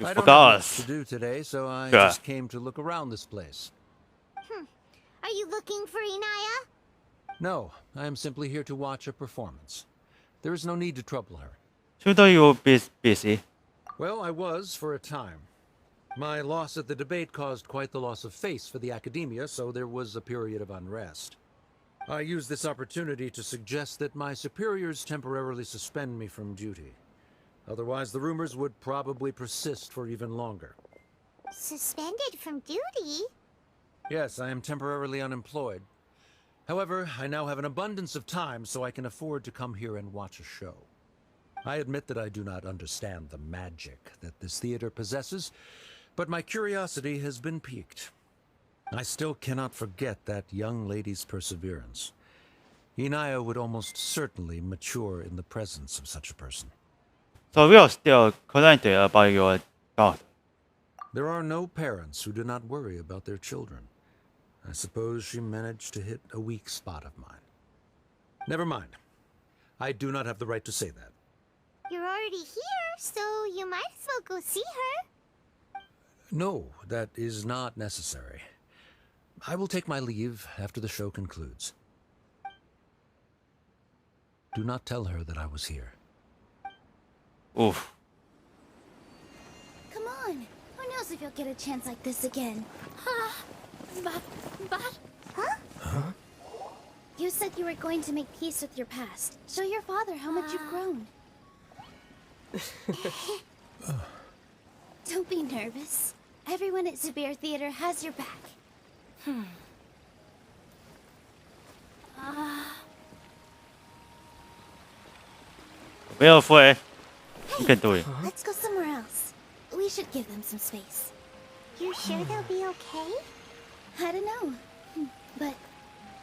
You I don't forgot have much us. to do today, so I Yeah. just came to look around this place. Are you looking for Inaya? No, I am simply here to watch a performance. There is no need to trouble her. Shouldn't you be busy? Well, I was for a time. My loss at the debate caused quite the loss of face for the academia, so there was a period of unrest. I used this opportunity to suggest that my superiors temporarily suspend me from duty. Otherwise, the rumors would probably persist for even longer. Suspended from duty? Yes, I am temporarily unemployed. However, I now have an abundance of time, so I can afford to come here and watch a show. I admit that I do not understand the magic that this theater possesses, but my curiosity has been piqued. I still cannot forget that young lady's perseverance. Inaya would almost certainly mature in the presence of such a person. So we are still connected about your daughter. There are no parents who do not worry about their children. I suppose she managed to hit a weak spot of mine. Never mind. I do not have the right to say that. You're our already here, so you might as well go see her. No, that is not necessary. I will take my leave after the show concludes. Do not tell her that I was here. Oof. Come on. Who knows if you'll get a chance like this again? But... Huh? You said you were going to make peace with your past. Show your father how much you've grown. Don't be nervous. Everyone at Zubair Theater has your back. Well, fue. You can do it. Let's go somewhere else. We should give them some space. You sure they'll be okay? I don't know. But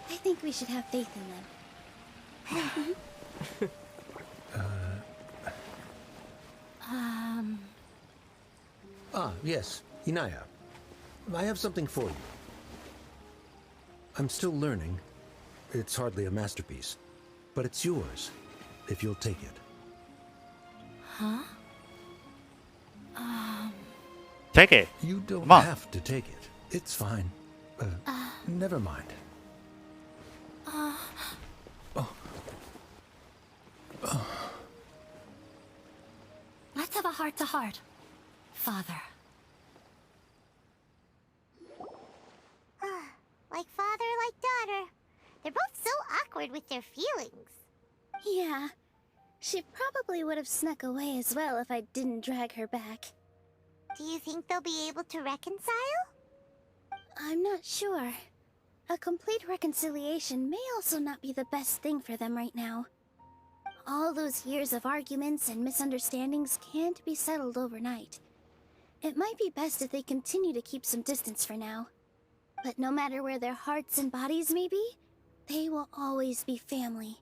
I think we should have faith in them. Ah, yes, Inaya. I have something for you. I'm still learning. It's hardly a masterpiece. But it's yours, if you'll take it. Huh? Take it. You don't Come on. have to take it. It's fine. Never mind. Let's have a heart-to-heart, Father. Like father, like daughter. They're both so awkward with their feelings. Yeah. She probably would have snuck away as well if I didn't drag her back. Do you think they'll be able to reconcile? I'm not sure. A complete reconciliation may also not be the best thing for them right now. All those years of arguments and misunderstandings can't be settled overnight. It might be best if they continue to keep some distance for now. But no matter where their hearts and bodies may be, they will always be family.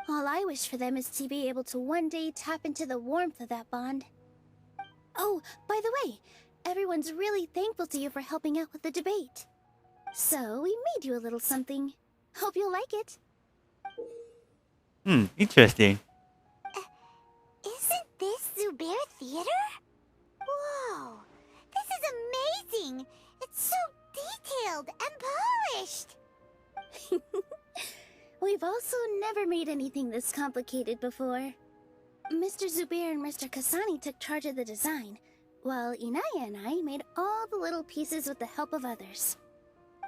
All I wish for them is to be able to one day tap into the warmth of that bond. Oh, by the way, everyone's really thankful to you for helping out with the debate. So, we made you a little something. Hope you'll like it. Interesting. Isn't this Zubair Theater? Whoa, this is amazing! It's so detailed and polished! We've also never made anything this complicated before. Mr. Zubair and Mr. Kasani took charge of the design, while Inaya and I made all the little pieces with the help of others.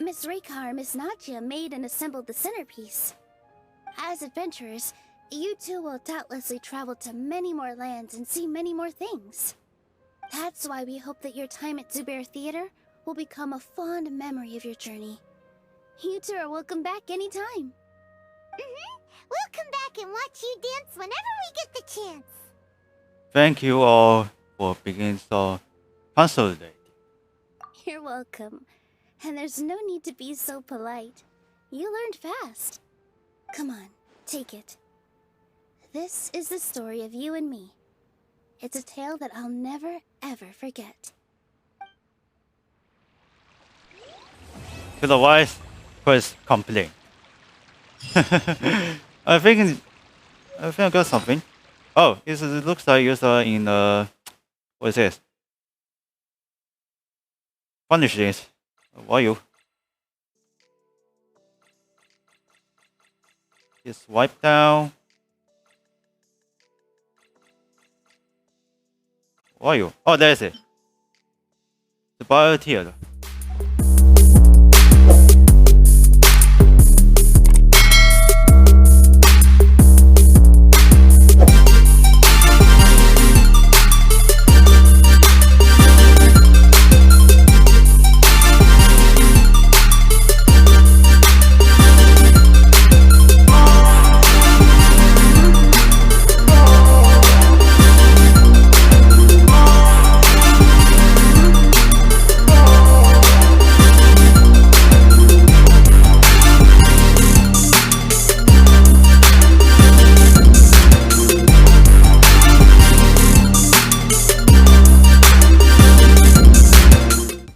Miss Reika or Miss Nadia made and assembled the centerpiece. As adventurers, you two will doubtlessly travel to many more lands and see many more things. That's why we hope that your time at Zubair Theater will become a fond memory of your journey. You two are welcome back anytime. We'll come back and watch you dance whenever we get the chance. Thank you all for being so consolidated. You're welcome. And there's no need to be so polite. You learned fast. Come on, take it. This is the story of you and me. It's a tale that I'll never, ever forget. To the wise, first complaint. I think I got something. Oh, it looks like it's in what is this? Punish this. Why you? Just wipe down. Why you? Oh, there's it. The bio tier.